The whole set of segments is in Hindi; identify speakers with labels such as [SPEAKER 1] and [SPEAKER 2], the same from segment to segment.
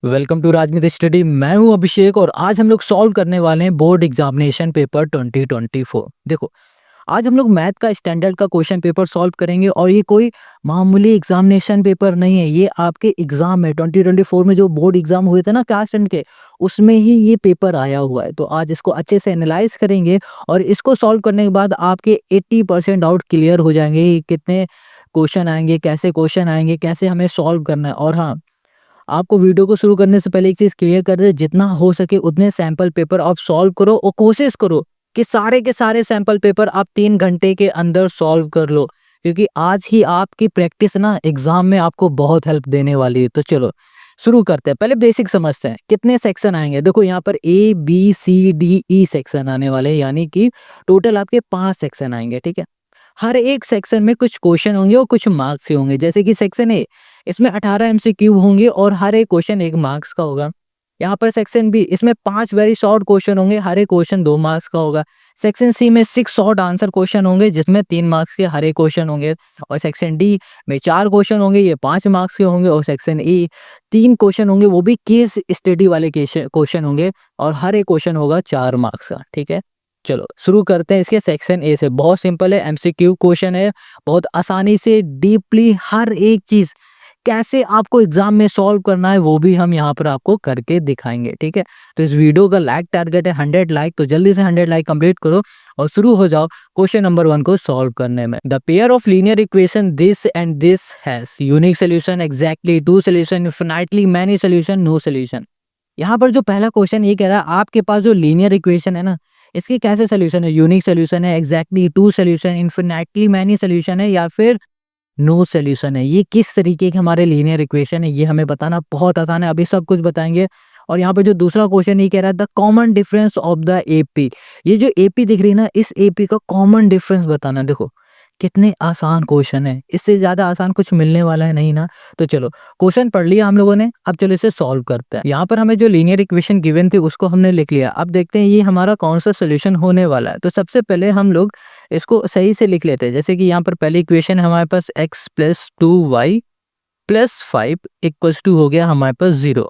[SPEAKER 1] वेलकम टू राजनीति स्टडी। मैं हूं अभिषेक और आज हम लोग सॉल्व करने वाले हैं बोर्ड एग्जामिनेशन पेपर 2024। देखो, आज हम लोग मैथ का स्टैंडर्ड का क्वेश्चन पेपर सॉल्व करेंगे और ये कोई मामूली एग्जामिनेशन पेपर नहीं है, ये आपके एग्जाम है। 2024 में जो बोर्ड एग्जाम हुए थे ना क्लास 10 के, उसमें ही ये पेपर आया हुआ है। तो आज इसको अच्छे से एनालाइज करेंगे और इसको सॉल्व करने के बाद आपके 80% डाउट क्लियर हो जाएंगे कि कितने क्वेश्चन आएंगे, कैसे क्वेश्चन आएंगे, कैसे हमें सॉल्व करना है। और हाँ, आपको वीडियो को शुरू करने से पहले एक चीज क्लियर कर दे, जितना हो सके उतने सैंपल पेपर आप सॉल्व करो और कोशिश करो कि सारे के सारे सैंपल पेपर आप 3 घंटे के अंदर सॉल्व कर लो, क्योंकि आज ही आपकी प्रैक्टिस ना एग्जाम में आपको बहुत हेल्प देने वाली है। तो चलो शुरू करते हैं। पहले बेसिक समझते हैं कितने सेक्शन आएंगे। देखो, यहाँ पर A B C D E section आने वाले हैं, यानी कि टोटल आपके 5 सेक्शन आएंगे। ठीक है, हर एक सेक्शन में कुछ क्वेश्चन होंगे और कुछ मार्क्स ही होंगे। जैसे कि सेक्शन ए, इसमें 18 एमसीक्यू होंगे और हर एक क्वेश्चन 1 मार्क्स का होगा। यहाँ पर सेक्शन बी, इसमें 5 वेरी शॉर्ट क्वेश्चन होंगे, हर एक क्वेश्चन 2 मार्क्स का होगा। सेक्शन सी में 6 शॉर्ट आंसर क्वेश्चन होंगे, जिसमें 3 मार्क्स के हर एक क्वेश्चन होंगे। और सेक्शन डी में 4 क्वेश्चन होंगे, ये 5 मार्क्स के होंगे। और सेक्शन ई 3 क्वेश्चन होंगे, वो भी केस स्टडी वाले क्वेश्चन होंगे और हर एक क्वेश्चन होगा 4 मार्क्स का। ठीक है, चलो शुरू करते हैं इसके सेक्शन ए से। बहुत सिंपल है, एमसीक्यू क्वेश्चन है। बहुत आसानी से डीपली हर एक चीज कैसे आपको एग्जाम में सॉल्व करना है वो भी हम यहाँ पर आपको करके दिखाएंगे। ठीक है, तो इस वीडियो का लाइक टारगेट है 100 लाइक, तो जल्दी से 100 लाइक कंप्लीट करो और शुरू हो जाओ क्वेश्चन नंबर 1 को सॉल्व करने में। The pair of linear equation this and this has unique solution, exactly 2 solution, infinitely many solution, no solution. यहाँ पर जो पहला क्वेश्चन ये कह रहा है, आपके पास जो लीनियर इक्वेशन है ना, इसके कैसे सोल्यूशन है? यूनिक सोल्यूशन है, exactly 2 solution, infinitely many solution है, या फिर नो सोल्यूशन है। ये किस तरीके के हमारे लीनियर इक्वेशन है, ये हमें बताना बहुत आसान है। अभी सब कुछ बताएंगे। और यहाँ पे जो दूसरा क्वेश्चन ये कह रहा है, the common difference of the AP. ये जो एपी दिख रही है ना, इस एपी का कॉमन डिफरेंस बताना। देखो कितने आसान क्वेश्चन है, इससे ज्यादा आसान कुछ मिलने वाला है नहीं ना। तो चलो, क्वेश्चन पढ़ लिया हम लोगों ने, अब चलो इसे सॉल्व करते हैं। यहाँ पर हमें जो लीनियर इक्वेशन गिवन थी उसको हमने लिख लिया। अब देखते हैं ये हमारा कौन सा सोल्यूशन होने वाला है। तो सबसे पहले हम लोग इसको सही से लिख लेते हैं। जैसे कि यहाँ पर पहली इक्वेशन है हमारे पास x+2y+5 इक्वल्स टू हो गया हमारे पास 0।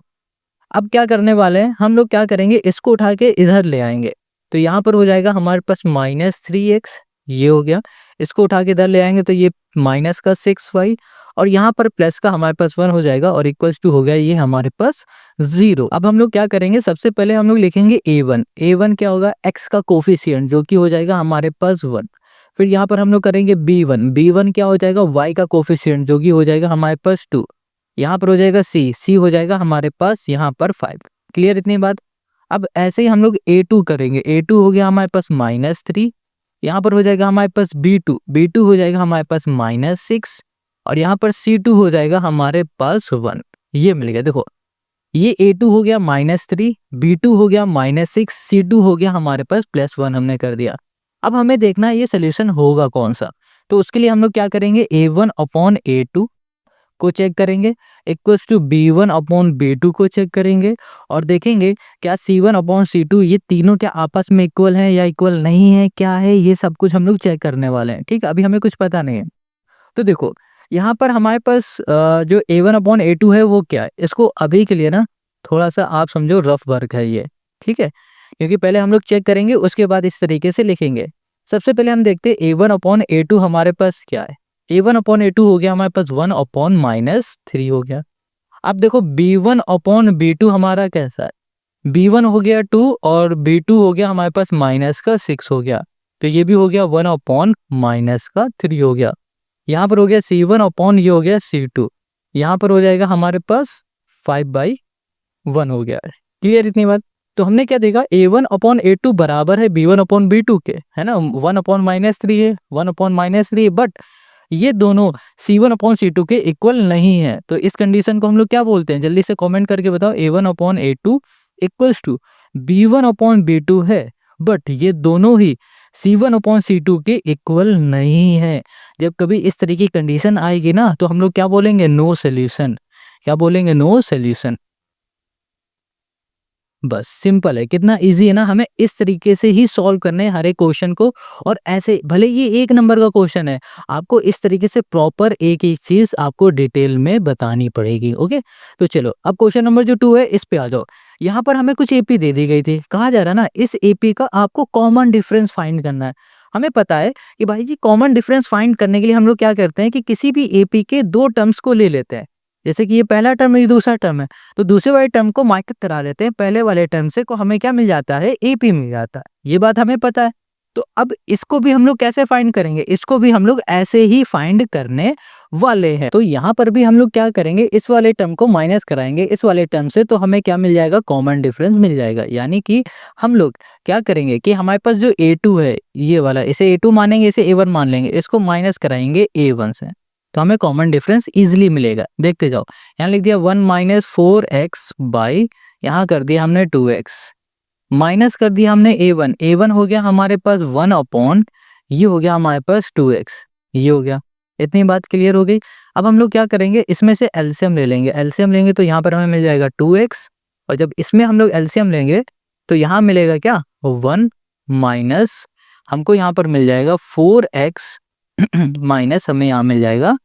[SPEAKER 1] अब क्या करने वाले हैं हम लोग, क्या करेंगे, इसको उठा के इधर ले आएंगे। तो यहाँ पर हो जाएगा हमारे पास -3x, ये हो गया। इसको उठा के इधर ले आएंगे तो ये माइनस का 6y, और यहाँ पर प्लस का हमारे पास 1 हो जाएगा और इक्वल्स टू हो गया ये हमारे पास 0। अब हम लोग क्या करेंगे, सबसे पहले हम लोग लिखेंगे a1। a1 क्या होगा, x का कोफिशिएंट, जो कि हो जाएगा हमारे पास 1। फिर यहाँ पर हम लोग करेंगे b1। b1 क्या हो जाएगा, y का कोफिशिएंट, जो कि हो जाएगा हमारे पास 2। यहाँ पर हो जाएगा c हो जाएगा हमारे पास यहाँ पर 5। क्लियर इतनी बात। अब ऐसे ही हम लोग a2 करेंगे। a2 हो गया हमारे पास -3। यहाँ पर हो जाएगा हमारे पास b2 हो जाएगा हमारे पास -6। और यहाँ पर c2 हो जाएगा हमारे पास 1। ये मिल गया। देखो, ये a2 हो गया -3, b2 हो गया -6, c2 हो गया हमारे पास +1, हमने कर दिया। अब हमें देखना है ये सोल्यूशन होगा कौन सा। तो उसके लिए हम लोग क्या करेंगे, a1/a2 को चेक करेंगे, इक्वल्स टू b1/b2 को चेक करेंगे, और देखेंगे क्या c1/c2 ये तीनों क्या आपस में इक्वल हैं या इक्वल नहीं है, क्या है, ये सब कुछ हम लोग चेक करने वाले हैं। ठीक है, अभी हमें कुछ पता नहीं है। तो देखो, यहाँ पर हमारे पास जो a1/a2 है वो क्या है, इसको अभी के लिए ना थोड़ा सा आप समझो रफ वर्क है ये। ठीक है, क्योंकि पहले हम लोग चेक करेंगे, उसके बाद इस तरीके से लिखेंगे। सबसे पहले हम देखते हैं a1/a2 हमारे पास क्या है। a1/a2 हो गया हमारे पास 1/-3 हो गया। अब देखो b1/b2 हमारा कैसा है, b1 हो गया 2 और b2 हो गया हमारे पास -6 हो गया। तो ये भी हो गया 1/-3 हो गया। यहाँ पर हो गया c1/, ये हो गया c2। यहाँ पर हो जाएगा हमारे पास 5/1 हो गया। क्लियर इतनी बात। तो हमने क्या देखा, a1/a2 बराबर है b1/b2 के, है ना। 1/-3 है, 1/-3 है, बट ये दोनों c1/c2 के इक्वल नहीं है। तो इस कंडीशन को हम लोग क्या बोलते हैं, जल्दी से कमेंट करके बताओ। a1/a2 इक्वल्स टू b1/b2 है, बट ये दोनों ही c1/c2 के इक्वल नहीं है। जब कभी इस तरह की कंडीशन आएगी ना, तो हम लोग क्या बोलेंगे, नो सोल्यूशन। क्या बोलेंगे, नो सोल्यूशन। बस सिंपल है, कितना ईज़ी है ना, हमें इस तरीके से ही सॉल्व करने हैं हर एक क्वेश्चन को। और ऐसे भले ये 1 नंबर का क्वेश्चन है, आपको इस तरीके से प्रॉपर एक-एक चीज़ आपको डिटेल में बतानी पड़ेगी, ओके? तो चलो अब क्वेश्चन नंबर जो 2 है इस पे आ जाओ। यहाँ पर हमें कुछ एपी दे दी गई थी, कहा जा रहा है ना इस एपी का आपको कॉमन डिफरेंस फाइंड करना है। हमें पता है कि भाई जी कॉमन डिफरेंस फाइंड करने के लिए हम लोग क्या करते हैं कि किसी भी एपी के 2 टर्म्स को ले लेते हैं। जैसे कि ये पहला टर्म है, ये दूसरा टर्म है। तो दूसरे वाले टर्म को माइनस करा लेते हैं, पहले वाले टर्म से को हमें क्या मिल जाता है, एपी मिल जाता है। ये बात हमें पता है। तो अब इसको भी हम लोग कैसे फाइंड करेंगे, इसको भी हम लोग ऐसे ही फाइंड करने वाले हैं। तो यहाँ पर भी हम लोग क्या करेंगे, इस वाले टर्म को माइनस कराएंगे इस वाले टर्म से, तो हमें क्या मिल जाएगा, कॉमन डिफरेंस मिल जाएगा। यानी कि हम लोग क्या करेंगे कि हमारे पास जो A2 है ये वाला, इसे A2 मानेंगे, इसे A1 मान लेंगे, इसको माइनस कराएंगे A1 से, तो हमें कॉमन डिफरेंस इजीली मिलेगा। देखते जाओ, यहाँ लिख दिया 1 माइनस 4x बाई, यहाँ कर दिया हमने 2x, माइनस कर दिया हमने A1, A1 हो गया हमारे पास 1 अपॉन, ये हो गया हमारे पास 2x, ये हो गया। इतनी बात क्लियर हो गई। अब हम लोग क्या करेंगे, इसमें से एलसीएम ले लेंगे। एलसीएम लेंगे तो यहाँ पर हमें मिल जाएगा 2x, और जब इसमें हम लोग एलसीएम लेंगे तो यहाँ मिलेगा क्या, 1 माइनस, हमको यहाँ पर मिल जाएगा 4x माइनस हमें यहाँ मिल जाएगा,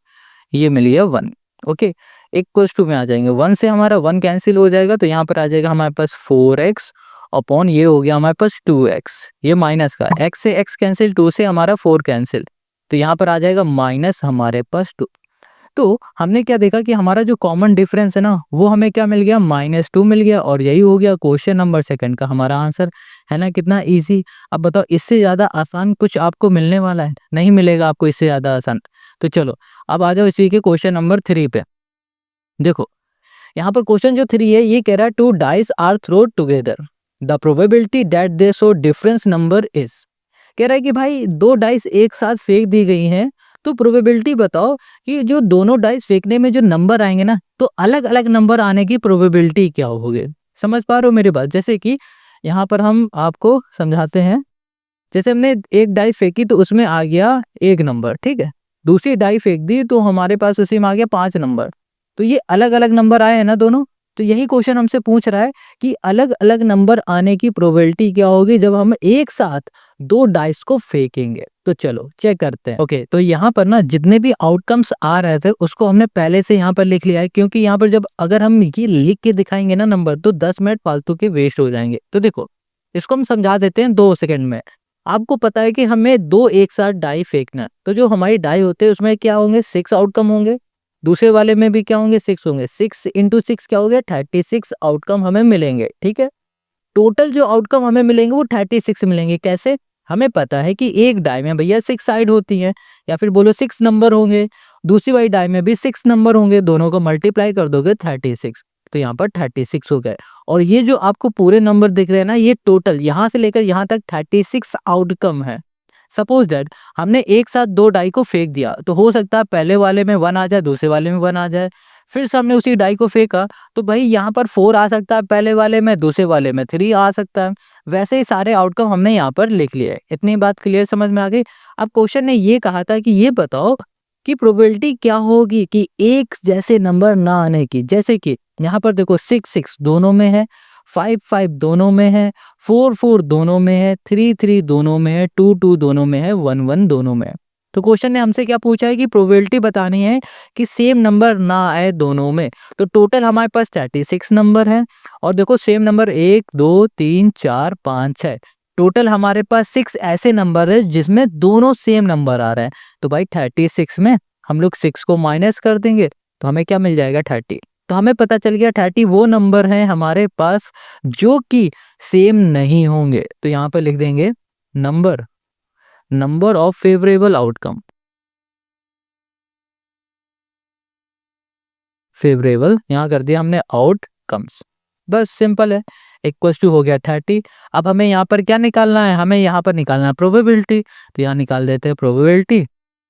[SPEAKER 1] ये मिल गया 1, ओके। इक्वल्स टू में आ जाएंगे, 1 से हमारा 1 कैंसिल हो जाएगा, तो यहाँ पर आ जाएगा हमारे पास 4x अपॉन, ये हो गया हमारे पास 2x, ये माइनस का, x से x कैंसिल, 2 से हमारा 4 कैंसिल, तो यहाँ पर आ जाएगा माइनस हमारे पास 2। तो हमने क्या देखा कि हमारा जो कॉमन डिफरेंस है ना, वो हमें क्या मिल गया, -2 मिल गया, और यही हो गया क्वेश्चन नंबर 2 का हमारा आंसर, है ना। कितना इजी। अब बताओ इससे ज़्यादा आसान कुछ आपको मिलने वाला है, नहीं मिलेगा आपको इससे ज़्यादा आसान। तो चलो अब आ जाओ इसी के क्वेश्चन नंबर 3 पे। देखो यहाँ पर क्वेश्चन जो 3 है ये कह रहा है 2 dice are thrown together, the probability that they show difference number is. कह रहा है कि भाई 2 डाइस एक साथ फेंक दी गई हैं, तो प्रोबेबिलिटी बताओ कि जो दोनों डाइस फेंकने में जो नंबर आएंगे ना, तो अलग अलग नंबर आने की प्रोबेबिलिटी क्या होगी। समझ पा रहे हो मेरी बात। जैसे कि यहाँ पर हम आपको समझाते हैं, जैसे हमने एक डाई फेंकी तो उसमें आ गया 1 नंबर, ठीक है। दूसरी डाई फेंक दी तो हमारे पास उसी में आ गया 5 नंबर, तो ये अलग अलग नंबर आए हैं ना दोनों। तो यही क्वेश्चन हमसे पूछ रहा है कि अलग अलग नंबर आने की प्रोबेबिलिटी क्या होगी जब हम एक साथ 2 डाइस को फेंकेंगे। तो चलो चेक करते हैं। ओके, तो यहाँ पर ना जितने भी आउटकम्स आ रहे थे उसको हमने पहले से यहाँ पर लिख लिया है, क्योंकि यहाँ पर जब अगर हम ये लिख के दिखाएंगे ना नंबर, तो 10 मिनट फालतू के वेस्ट हो जाएंगे। तो देखो इसको हम समझा देते हैं 2 सेकंड में। आपको पता है कि हमें 2 एक साथ डाई फेंकना है, तो जो हमारी डाई होते हैं उसमें क्या होंगे, 6 आउटकम होंगे, दूसरे वाले में भी क्या होंगे, 6 होंगे। 6 इंटू 6 क्या हो गया, 36 आउटकम हमें मिलेंगे, ठीक है। टोटल जो आउटकम हमें मिलेंगे वो 36 मिलेंगे। कैसे, हमें पता है कि एक डाई में भैया 6 साइड होती हैं, या फिर बोलो 6 नंबर होंगे, दूसरी वाली डाई में भी 6 नंबर होंगे, दोनों को मल्टीप्लाई कर दोगे 36, तो यहाँ पर 36 हो गए। और ये जो आपको पूरे नंबर दिख रहे हैं ना, ये टोटल यहाँ से लेकर यहाँ तक 36 आउटकम है। सपोज दैट हमने एक साथ 2 डाई को फेंक दिया, तो हो सकता है पहले वाले में 1 आ जाए, दूसरे वाले में 1 आ जाए। फिर से हमने उसी डाई को फेंका, तो भाई यहाँ पर 4 आ सकता है पहले वाले में, दूसरे वाले में 3 आ सकता है। वैसे ही सारे आउटकम हमने यहाँ पर लिख लिए। इतनी बात क्लियर समझ में आ गई। अब क्वेश्चन ने ये कहा था कि ये बताओ कि प्रोबेबिलिटी क्या होगी कि एक जैसे नंबर ना आने की। जैसे कि यहाँ पर देखो 6 दोनों में है, 5 दोनों में है, 4 दोनों में है, 3 दोनों में है, 2 दोनों में है, 1 दोनों में है। तो क्वेश्चन ने हमसे क्या पूछा है कि प्रोबेबिलिटी बतानी है कि सेम नंबर ना आए दोनों में। तो टोटल हमारे पास 36 नंबर है, और देखो सेम नंबर 1 2 3 4 5 6, टोटल हमारे पास 6 ऐसे नंबर है जिसमें दोनों सेम नंबर आ रहे हैं। तो भाई 36 में हम लोग 6 को माइनस कर देंगे, तो हमें क्या मिल जाएगा, 30। तो हमें पता चल गया 30 वो नंबर है हमारे पास जो कि सेम नहीं होंगे। तो यहाँ पर लिख देंगे number of favourable outcome, favourable यहाँ कर दिया हमने आउटकम्स। बस सिंपल है, इक्वल्स टू हो गया 30। अब हमें यहाँ पर क्या निकालना है, हमें यहाँ पर निकालना है प्रोबेबिलिटी। तो यहाँ निकाल देते हैं probability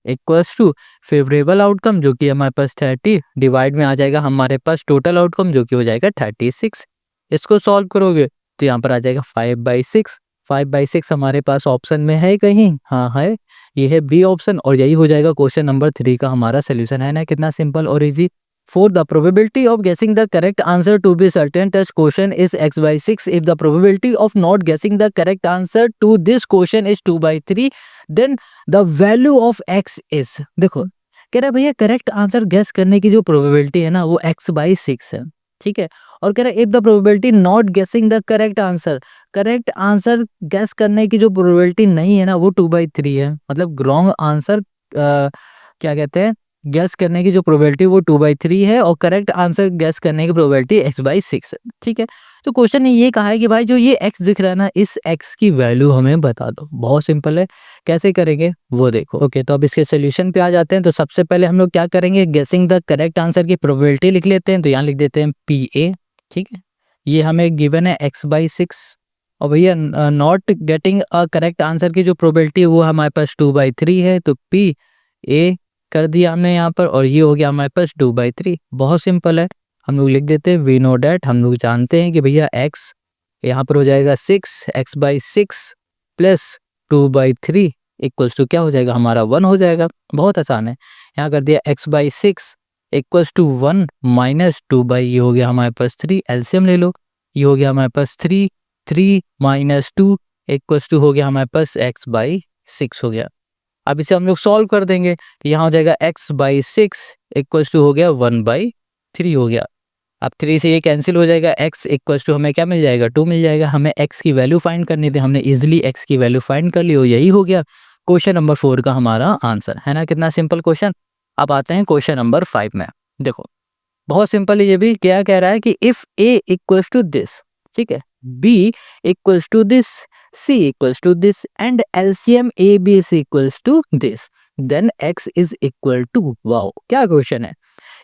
[SPEAKER 1] equals to favourable outcome जो कि हमारे पास 30 डिवाइड में आ जाएगा हमारे पास टोटल आउटकम जो कि हो जाएगा 36। इसको सॉल्व करोगे तो यहाँ पर आ जाएगा 5/6। 5/6 हमारे पास ऑप्शन में है कहीं, हाँ है, ये है बी ऑप्शन, और यही हो जाएगा क्वेश्चन नंबर 3 का हमारा सोल्यूशन, है ना। कितना सिंपल और easy. For the probability of guessing the correct answer to be certain, this question is x by 6. If the probability of not guessing the correct answer to this question is 2 by 3, then the value of x is, देखो कह रहा है भैया करेक्ट आंसर गेस करने की जो प्रोबेबिलिटी है ना वो x बाई 6 है, ठीक है। और कह रहा है if the probability not guessing the correct answer guess करने की जो प्रोबेबिलिटी नहीं है ना वो 2 बाई 3 है, मतलब रॉन्ग आंसर क्या कहते हैं गैस करने की जो प्रोबेबिलिटी वो 2 बाई 3 है और करेक्ट आंसर गैस करने की प्रोबेबिलिटी x बाई 6 है, ठीक है। तो क्वेश्चन ने ये कहा है कि भाई जो ये x दिख रहा है ना इस x की वैल्यू हमें बता दो। बहुत सिंपल है, कैसे करेंगे वो देखो। ओके, तो अब इसके सोल्यूशन पे आ जाते हैं। तो सबसे पहले हम लोग क्या करेंगे, गेसिंग द करेक्ट आंसर की प्रोबेबिलिटी लिख लेते हैं। तो यहाँ लिख देते हैं PA, ठीक है। ये हमें गिवन है x बाई 6 और भैया not getting a correct answer की जो प्रोबेबिलिटी है वो हमारे पास 2 बाई 3 है। तो PA कर दिया हमने यहाँ पर और ये हो गया हमारे पास 2 बाई 3। बहुत सिंपल है, हम लोग लिख देते हैं वी नो डैट, हम लोग जानते हैं कि भैया x यहाँ पर हो जाएगा 6, x by 6 plus 2 by 3 equals to क्या हो जाएगा हमारा 1 हो जाएगा। बहुत आसान है, यहाँ कर दिया x by 6 equals to 1 minus 2 by ये हो गया हमारे पास 3, एलसीएम ले लो, ये हो गया हमारे पास 3 माइनस 2 इक्वल्स टू हो गया हमारे पास x बाई 6 हो गया। अब इसे हम लोग सॉल्व कर देंगे तो यहाँ हो जाएगा x बाई 6 इक्वल्स टू हो गया 1 बाई 3 हो गया। अब 3 से ये कैंसिल हो जाएगा, x इक्वल्स टू हमें क्या मिल जाएगा 2 मिल जाएगा। हमें x की वैल्यू फाइंड करनी थी, हमने इजीली x की वैल्यू फाइंड कर ली और यही हो गया क्वेश्चन नंबर 4 का हमारा आंसर, है ना। कितना सिंपल क्वेश्चन। अब आते हैं क्वेश्चन नंबर 5 में। देखो बहुत सिंपल है, ये भी क्या कह रहा है कि if a equals to this, ठीक है, b equals to this, c equals to this and LCM AB is equals to this, then x is equal to, wow क्या क्वेश्चन है।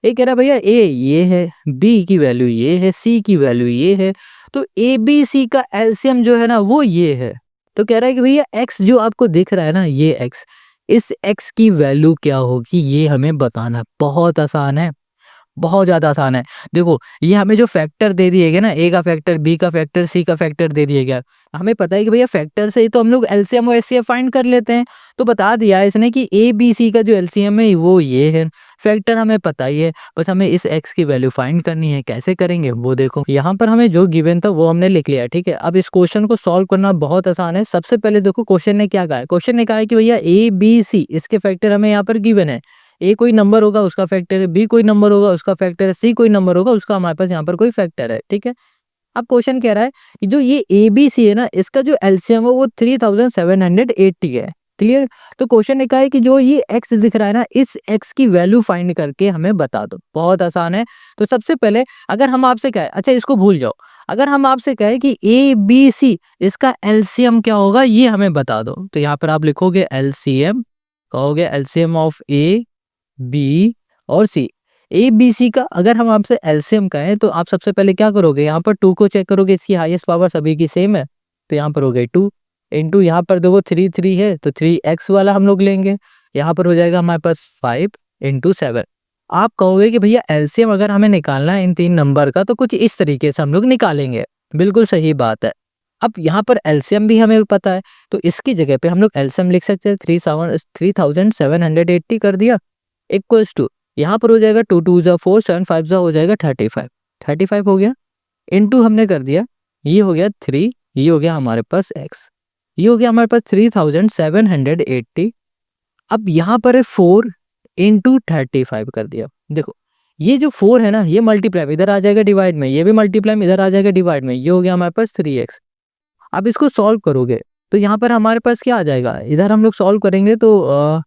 [SPEAKER 1] ये कह रहा है भैया a ये है, b की वैल्यू ये है, c की वैल्यू ये है, तो ABC का LCM जो है ना वो ये है। तो कह रहा है कि भैया x जो आपको दिख रहा है ना ये x, इस x की वैल्यू क्या होगी ये हमें बताना। बहुत आसान है, बहुत ज़्यादा आसान है। देखो ये हमें जो फैक्टर दे दिए गए ना, ए का फैक्टर, बी का फैक्टर, सी का फैक्टर दे दिया गया, हमें पता है कि भैया फैक्टर से ही तो हम लोग एलसीएम और एचसीएफ फाइंड कर लेते हैं। तो बता दिया इसने कि ए बी सी का जो एलसीएम है वो ये है, फैक्टर हमें पता ही है, बस हमें इस एक्स की वैल्यू फाइंड करनी है। कैसे करेंगे वो देखो, यहाँ पर हमें जो गिवन था वो हमने लिख लिया, ठीक है। अब इस क्वेश्चन को सॉल्व करना बहुत आसान है। सबसे पहले देखो क्वेश्चन ने क्या कहा है, क्वेश्चन ने कहा है कि भैया ए बी सी इसके फैक्टर हमें यहाँ पर गिवन है। ए कोई नंबर होगा उसका फैक्टर है, बी कोई नंबर होगा उसका फैक्टर है, सी कोई नंबर होगा उसका हमारे पास यहाँ पर कोई फैक्टर है, ठीक है। अब क्वेश्चन कह रहा है कि जो ये ए बी सी है ना इसका जो एलसीएम है वो 3780 है, क्लियर। तो क्वेश्चन ने कहा है कि जो ये एक्स दिख रहा है ना इस एक्स की वैल्यू फाइंड करके हमें बता दो। बहुत आसान है। तो सबसे पहले अगर हम आपसे कहें, अच्छा इसको भूल जाओ, अगर हम आपसे कहें कि ए बी सी इसका एलसीएम क्या होगा ये हमें बता दो, तो यहाँ पर आप लिखोगे एलसीएम, कहोगे एलसीएम ऑफ ए बी और सी। ए बी सी का अगर हम आपसे एलसीएम कहें तो आप सबसे पहले क्या करोगे, यहाँ पर 2 को चेक करोगे, इसकी हाईएस्ट पावर सभी की सेम है, तो यहाँ पर हो गई 2 इंटू यहाँ पर देखो 3 है तो 3x वाला हम लोग लेंगे, यहाँ पर हो जाएगा हमारे पास 5 इंटू 7। आप कहोगे कि भैया एलसीएम अगर हमें निकालना है इन 3 नंबर का तो कुछ इस तरीके से हम लोग निकालेंगे। बिल्कुल सही बात है। अब यहाँ पर एलसीएम भी हमें पता है तो इसकी जगह पे हम लोग एलसीएम लिख सकते हैं 3780 कर दिया इक्वल्स टू यहाँ पर हो जाएगा 2 2 जा 4 7 5 जा हो जाएगा 35 हो गया, इनटू हमने कर दिया, ये हो गया 3, ये हो गया हमारे पास x, ये हो गया हमारे पास 3780। अब यहाँ पर है 4 इंटू 35 कर दिया। देखो ये जो 4 है ना ये मल्टीप्लाई इधर आ जाएगा डिवाइड में, ये भी मल्टीप्लाई इधर आ जाएगा डिवाइड में, ये हो गया हमारे पास 3x। अब इसको सॉल्व करोगे तो यहाँ पर हमारे पास क्या आ जाएगा, इधर हम लोग सॉल्व करेंगे तो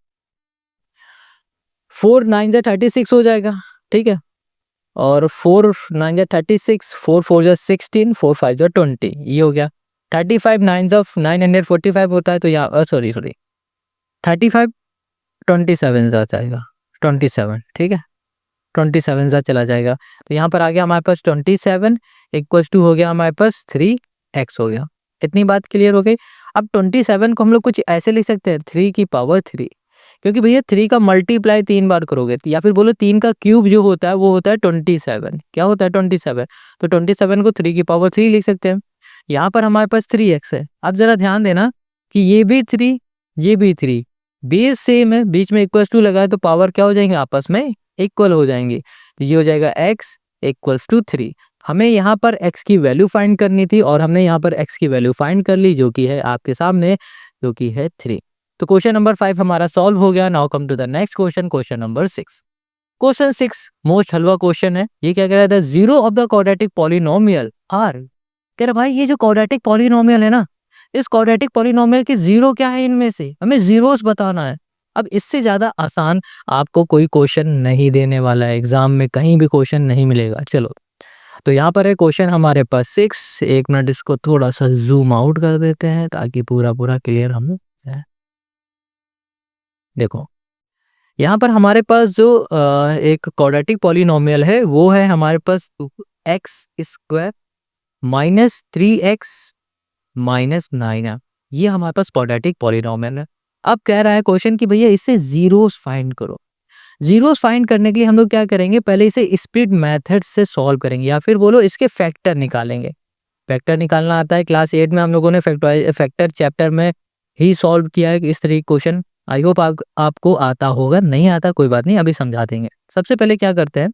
[SPEAKER 1] 4 9 जा 36 हो जाएगा, ठीक है। और 4 9 जा 36, 4 4 जा 16, 4 5 जा 20, ये हो गया 35 9 जा 945 होता है तो यहाँ सॉरी 35 27 जा जाएगा 27, ठीक है, 27 जा चला जाएगा तो यहाँ पर आ गया हमारे पास 27 इक्वल्स टू हो गया हमारे पास 3x हो गया। इतनी बात क्लियर हो गई। अब 27 को हम लोग कुछ ऐसे लिख सकते हैं 3 की पावर 3, क्योंकि भैया 3 का मल्टीप्लाई 3 बार करोगे या फिर बोलो 3 का क्यूब जो होता है वो होता है 27। क्या होता है 27, तो 27 को 3 की पावर 3 लिख सकते हैं। यहाँ पर हमारे पास 3x है। अब जरा ध्यान देना कि ये भी 3 ये भी 3, बेस सेम है, बीच में इक्वल टू लगा है तो पावर क्या हो जाएंगे आपस में इक्वल हो जाएंगे। तो ये हो जाएगा x इक्वल्स टू 3। हमें यहाँ पर x की वैल्यू फाइंड करनी थी और हमने यहाँ पर x की वैल्यू फाइंड कर ली, जो कि है आपके सामने, जो कि है 3। तो क्वेश्चन नंबर 5 हमारा सॉल्व हो गया। Now come to the next question, question number 6। Question 6 most हलवा क्वेश्चन है। ये क्या कह रहा था, zero of the quadratic polynomial are. कह रहा भाई ये जो क्वाड्रेटिक पॉलिनोमियल है ना, इस क्वाड्रेटिक पॉलिनोमियल के जीरो क्या है, इनमें से हमें जीरोस बताना है। अब इससे ज्यादा आसान आपको कोई क्वेश्चन नहीं देने वाला है, एग्जाम में कहीं भी क्वेश्चन नहीं मिलेगा। चलो, तो यहाँ पर है क्वेश्चन हमारे पास 6। एक मिनट इसको थोड़ा सा जूम आउट कर देते हैं ताकि पूरा पूरा क्लियर हम जाए। देखो यहाँ पर हमारे पास जो एक क्वाड्रेटिक पॉलिनोमियल है वो है हमारे पास x square minus 3x minus 9 है। ये हमारे पास क्वाड्रेटिक पॉलिनोमियल है। अब कह रहा है क्वेश्चन कि भैया इससे जीरोस फाइंड करो। जीरोस फाइंड करने के लिए हम लोग क्या करेंगे, पहले इसे स्प्लिट मेथड से सॉल्व करेंगे, या फिर बोलो इसके फैक्टर निकालेंगे। फैक्टर निकालना आता है, क्लास 8 में हम लोगों ने फैक्टर चैप्टर में ही सॉल्व किया है इस तरीके क्वेश्चन। आई होप आपको आता होगा, नहीं आता कोई बात नहीं, अभी समझा देंगे। सबसे पहले क्या करते हैं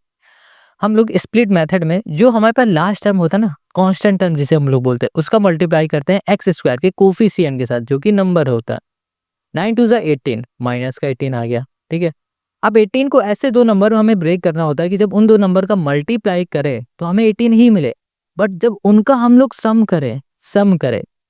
[SPEAKER 1] हम लोग, स्प्लिट मेथड में जो हमारे पास लास्ट टर्म होता है ना, कांस्टेंट टर्म जिसे हम लोग बोलते हैं, उसका मल्टीप्लाई करते हैं एक्स स्क्वायर के कोफिशिएंट के साथ, जो कि नंबर होता है। 9 टू ज़ा 18, माइनस का 18 आ गया, ठीक है। अब 18 को ऐसे दो नंबर में हमें ब्रेक करना होता है कि जब उन दो नंबर का मल्टीप्लाई करें तो हमें 18 ही मिले, बट जब उनका हम लोग सम करें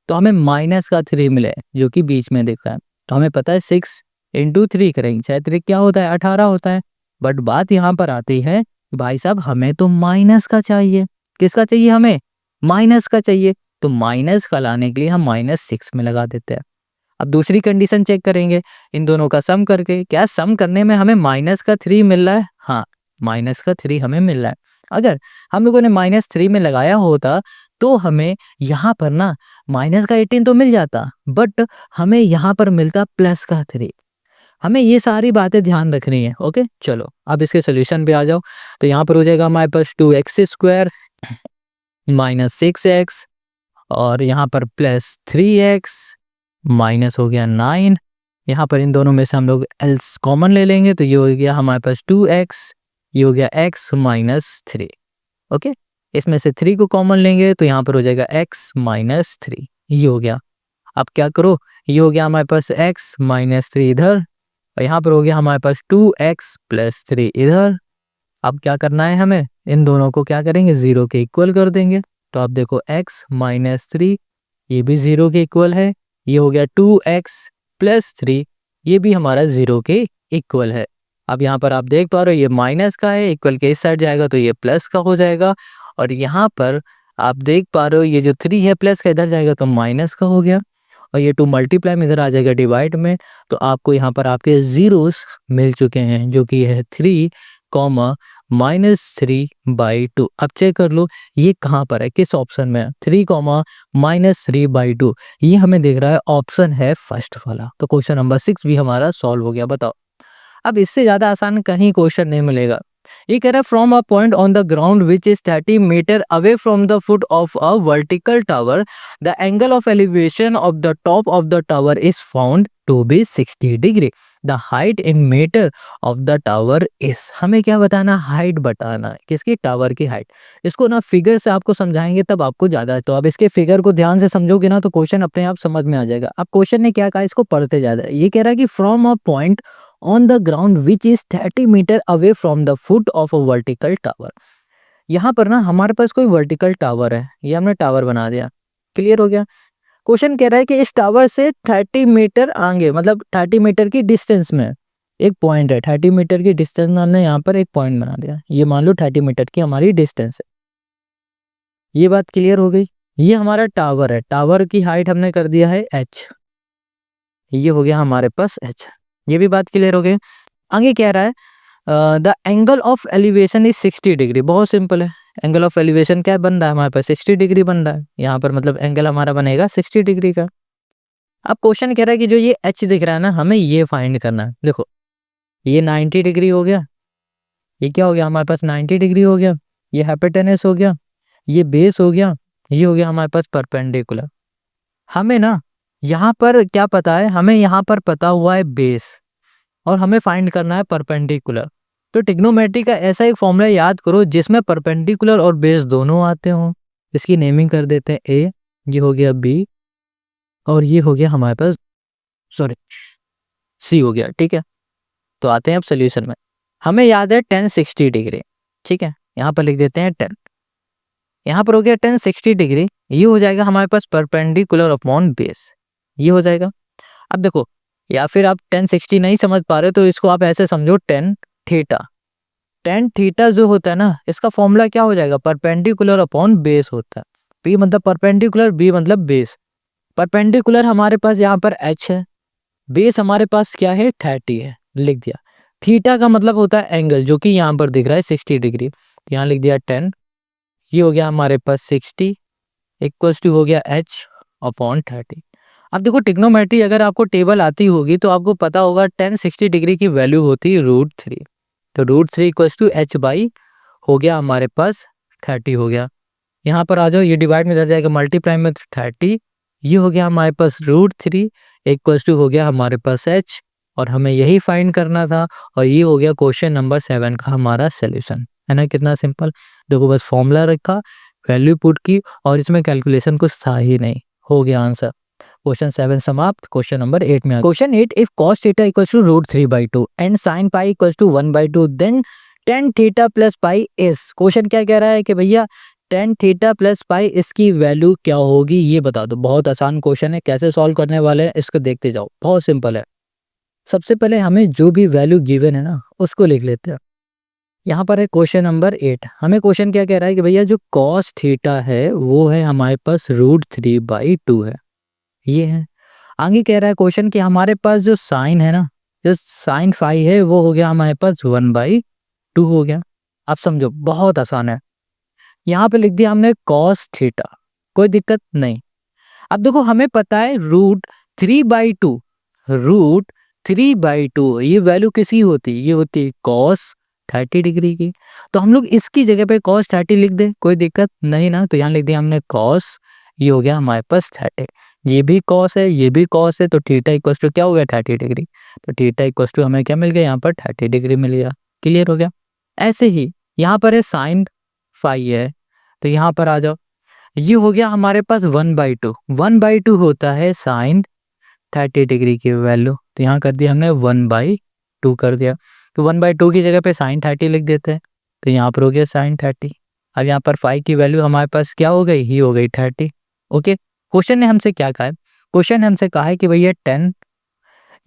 [SPEAKER 1] तो हमें माइनस का 3 मिले, जो कि बीच में दिखता है। तो हमें पता है 6 इंटू 3 करेंगे, 6 क्या होता है, 18 होता है। बट बात यहाँ पर आती है भाई साहब, हमें तो माइनस का चाहिए। किसका चाहिए, हमें माइनस का चाहिए। तो माइनस का लाने के लिए हम -6 में लगा देते हैं। अब दूसरी कंडीशन चेक करेंगे इन दोनों का सम करके, क्या सम करने में हमें माइनस का 3 मिल रहा है। हाँ, माइनस का 3 हमें मिल रहा है। अगर हम लोगों ने -3 में लगाया होता तो हमें यहाँ पर ना माइनस का 18 तो मिल जाता, बट हमें यहाँ पर मिलता प्लस का 3। हमें ये सारी बातें ध्यान रखनी है। ओके, चलो अब इसके सोल्यूशन पे आ जाओ। तो यहाँ पर हो जाएगा हमारे पास 2x स्क्वायर माइनस 6x, और यहाँ पर प्लस 3x माइनस हो गया 9। यहाँ पर इन दोनों में से हम लोग एल्स कॉमन ले लेंगे, तो ये हो गया हमारे पास 2x, ये हो गया x माइनस 3। ओके, इसमें से 3 को कॉमन लेंगे तो यहाँ पर हो जाएगा x माइनस 3, ये हो गया। अब क्या करो, ये हो गया हमारे पास x माइनस 3 इधर, और यहाँ पर हो गया हमारे पास 2x प्लस 3 इधर। अब क्या करना है हमें, इन दोनों को क्या करेंगे, जीरो के इक्वल कर देंगे। तो अब देखो x माइनस 3 ये भी जीरो के इक्वल है, ये हो गया 2x प्लस 3, ये भी हमारा जीरो के इक्वल है। अब यहाँ पर आप देख पा रहे हो ये माइनस का है, इक्वल के इस साइड जाएगा तो ये प्लस का हो जाएगा, और यहाँ पर आप देख पा रहे हो ये जो 3 है प्लस का इधर जाएगा तो माइनस का हो गया, और ये 2 मल्टीप्लाई में इधर आ जाएगा डिवाइड में। तो आपको यहाँ पर आपके जीरोस मिल चुके हैं, जो कि है 3 कॉमा -3/2। अब चेक कर लो ये कहाँ पर है, किस ऑप्शन में है, 3 कॉमा -3/2। ये हमें दिख रहा है ऑप्शन है फर्स्ट वाला। तो क्वेश्चन नंबर 6 भी हमारा सॉल्व हो गया। बताओ, अब इससे ज्यादा आसान कहीं क्वेश्चन नहीं मिलेगा। ये कह रहा है from a point on the ground which is 30 metre away from the foot of a vertical tower, the angle of elevation of the top of the tower is found to be 60 degree. The height in metre of the tower is. हमें क्या बताना, हाइट बताना है, किसकी, टावर की हाइट। इसको ना फिगर से आपको समझाएंगे तब आपको ज्यादा, तो अब इसके फिगर को ध्यान से समझोगे ना तो क्वेश्चन अपने आप समझ में आ जाएगा। अब क्वेश्चन ने क्या कहा, इसको पढ़ते ज्यादा। ये कह रहा है कि from a point on the ground which is 30 metre away from the foot of a vertical tower। यहाँ पर ना हमारे पास कोई वर्टिकल टावर है, ये हमने टावर बना दिया, क्लियर हो गया। क्वेश्चन कह रहा है कि इस टावर से 30 मीटर आगे, मतलब 30 मीटर की डिस्टेंस में एक पॉइंट है। 30 मीटर की डिस्टेंस में हमने यहाँ पर एक पॉइंट बना दिया, ये मान लो 30 मीटर की हमारी डिस्टेंस है। ये बात क्लियर हो गई। ये हमारा टावर है, टावर की हाइट हमने कर दिया है h, ये हो गया हमारे पास h। ये भी बात क्लियर हो गई। आगे कह रहा है the angle of elevation is 60 degree. बहुत सिंपल है, एंगल ऑफ एलिवेशन क्या बन रहा है हमारे पास, 60 डिग्री बन रहा है। यहाँ पर मतलब एंगल हमारा बनेगा 60 डिग्री का। अब क्वेश्चन कह रहा है कि जो ये एच दिख रहा है ना, हमें ये फाइंड करना है। देखो ये 90 डिग्री हो गया, ये क्या हो गया हमारे पास 90 डिग्री हो गया, ये हाइपोटेनस हो गया, ये बेस हो गया, ये हो गया हमारे पास परपेंडिकुलर। हमें ना यहाँ पर क्या पता है, हमें यहाँ पर पता हुआ है बेस, और हमें फाइंड करना है परपेंडिकुलर। तो ट्रिग्नोमेट्री का ऐसा एक फॉर्मूला याद करो जिसमें परपेंडिकुलर और बेस दोनों आते हों। इसकी नेमिंग कर देते हैं ए, ये हो गया बी, और ये हो गया हमारे पास सॉरी सी हो गया, ठीक है। तो आते हैं अब सोल्यूशन में। हमें याद है 1060 डिग्री, ठीक है, यहाँ पर लिख देते हैं 10, यहाँ पर हो गया 1060 डिग्री, ये हो जाएगा हमारे पास परपेंडिकुलर अपॉन बेस, ये हो जाएगा। अब देखो, या फिर आप 1060 नहीं समझ पा रहे तो इसको आप ऐसे समझो 10 थीटा। 10 थीटा जो होता है ना, इसका फॉर्मूला क्या हो जाएगा, परपेंडिकुलर अपॉन बेस होता है। पी मतलब परपेंडिकुलर, बी मतलब बेस। परपेंडिकुलर हमारे पास यहाँ पर h है, बेस हमारे पास क्या है 30 है, लिख दिया। थीटा का मतलब होता है एंगल, जो कि यहाँ पर दिख रहा है 60 डिग्री, यहाँ लिख दिया 10, ये हो गया हमारे पास 60 इक्वल्स टू हो गया h अपॉन 30। अब देखो ट्रिग्नोमेट्री अगर आपको टेबल आती होगी तो आपको पता होगा 1060 डिग्री की वैल्यू होती है √3, तो √3 इक्वल्स टू h बाई हो गया हमारे पास 30 हो गया। यहाँ पर आ जाओ, ये डिवाइड में रह जाएगा मल्टीप्लाई में 30, ये हो गया हमारे पास √3 इक्वल्स टू हो गया हमारे पास h, और हमें यही फाइंड करना था, और ये हो गया क्वेश्चन नंबर 7 का हमारा सोल्यूशन, है ना। कितना सिंपल, देखो बस फॉर्मूला रखा, वैल्यू पुट की, और इसमें कैलकुलेशन कुछ था ही नहीं, हो गया आंसर। क्वेश्चन 7 समाप्त। क्वेश्चन नंबर 8 में question 8, if cos theta equals to √3/2 and sin pi equals to 1/2 then tan theta plus pi is. Question क्या कह रहा है कि भैया tan थीटा प्लस पाई इसकी वैल्यू क्या होगी, ये बता दो। बहुत आसान क्वेश्चन है, कैसे सॉल्व करने वाले हैं इसको देखते जाओ, बहुत सिंपल है। सबसे पहले हमें जो भी वैल्यू गिवन है ना उसको लिख लेते हैं। यहाँ पर है क्वेश्चन नंबर 8, हमें क्वेश्चन क्या कह रहा है कि भैया जो cos थीटा है वो है हमारे पास √3/2 है, ये है। आगे कह रहा है क्वेश्चन कि हमारे पास जो साइन है ना, जो साइन फाई है वो हो गया हमारे पास 1/2 हो गया। आप समझो बहुत आसान है, यहाँ पे लिख दिया हमने cos थीटा, कोई दिक्कत नहीं। अब देखो हमें पता है √3/2, √3/2 ये वैल्यू किसी होती, ये होती है cos 30 डिग्री की, तो हम लोग इसकी जगह पे cos 30 लिख दे, कोई दिक्कत नहीं ना। तो यहाँ लिख दिया हमने cos, ये हो गया हमारे पास 30, ये भी cos है, ये भी cos है, तो थीटा इक्वल्स टू क्या हो गया 30 डिग्री, तो थीटा इक्वल्स टू हमें क्या मिल गया, यहाँ पर 30 डिग्री मिल गया। क्लियर हो गया। ऐसे ही यहाँ पर है साइन फाई है, तो यहाँ पर आ जाओ, ये हो गया हमारे पास 1/2, 1/2 होता है साइन 30 डिग्री की वैल्यू, तो यहाँ कर दिया हमने 1/2 कर दिया, तो 1/2 की जगह पे साइन 30 लिख देते हैं, तो यहाँ पर हो गया साइन 30। अब यहाँ पर फाई की वैल्यू हमारे पास क्या हो गई, ही हो गई 30। ओके, क्वेश्चन ने हमसे क्या कहा है, क्वेश्चन ने हमसे कहा है कि भैया 10,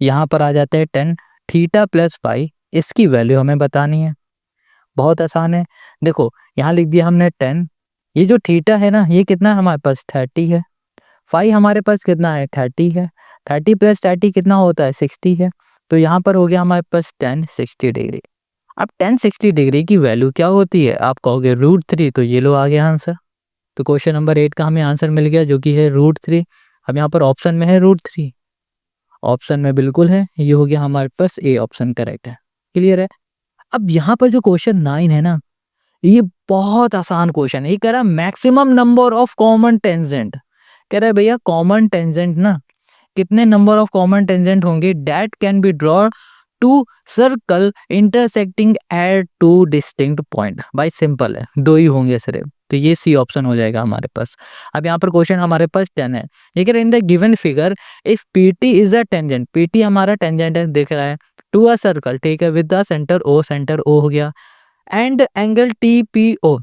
[SPEAKER 1] यहाँ पर आ जाते हैं 10 थीटा प्लस फाई, इसकी वैल्यू हमें बतानी है। बहुत आसान है, देखो यहाँ लिख दिया हमने 10, ये जो थीटा है ना ये कितना है हमारे पास 30 है, फाई हमारे पास कितना है 30 है, 30 प्लस 30 कितना होता है 60 है, तो यहाँ पर हो गया हमारे पास 1060 डिग्री। अब 1060 डिग्री की वैल्यू क्या होती है, आप कहोगे √3, तो ये लो आ गया आंसर। तो क्वेश्चन नंबर 8 का हमें आंसर मिल गया, जो कि है √3। अब यहाँ पर ऑप्शन में है √3, ऑप्शन में बिल्कुल है, ये हो गया हमारे पास ए ऑप्शन करेक्ट है। क्लियर है। अब यहाँ पर जो क्वेश्चन 9 है ना, ये बहुत आसान क्वेश्चन है। ये कह रहा है maximum number of common tangent, कह रहा है भैया कॉमन टेंजेंट ना कितने नंबर ऑफ कॉमन टेंजेंट होंगे that can be draw two circle intersecting at two distinct point. भाई सिंपल है, दो ही होंगे सिर्फ, तो ये सी ऑप्शन हो जाएगा हमारे पास। अब यहाँ पर क्वेश्चन हमारे पास 10 है, ये कह रहा है in the given figure if PT is a tangent, PT हमारा टेंजेंट है दिख रहा है, टू अ सर्कल, ठीक है, with the centre O, centre O हो गया, एंड एंगल टीपीओ,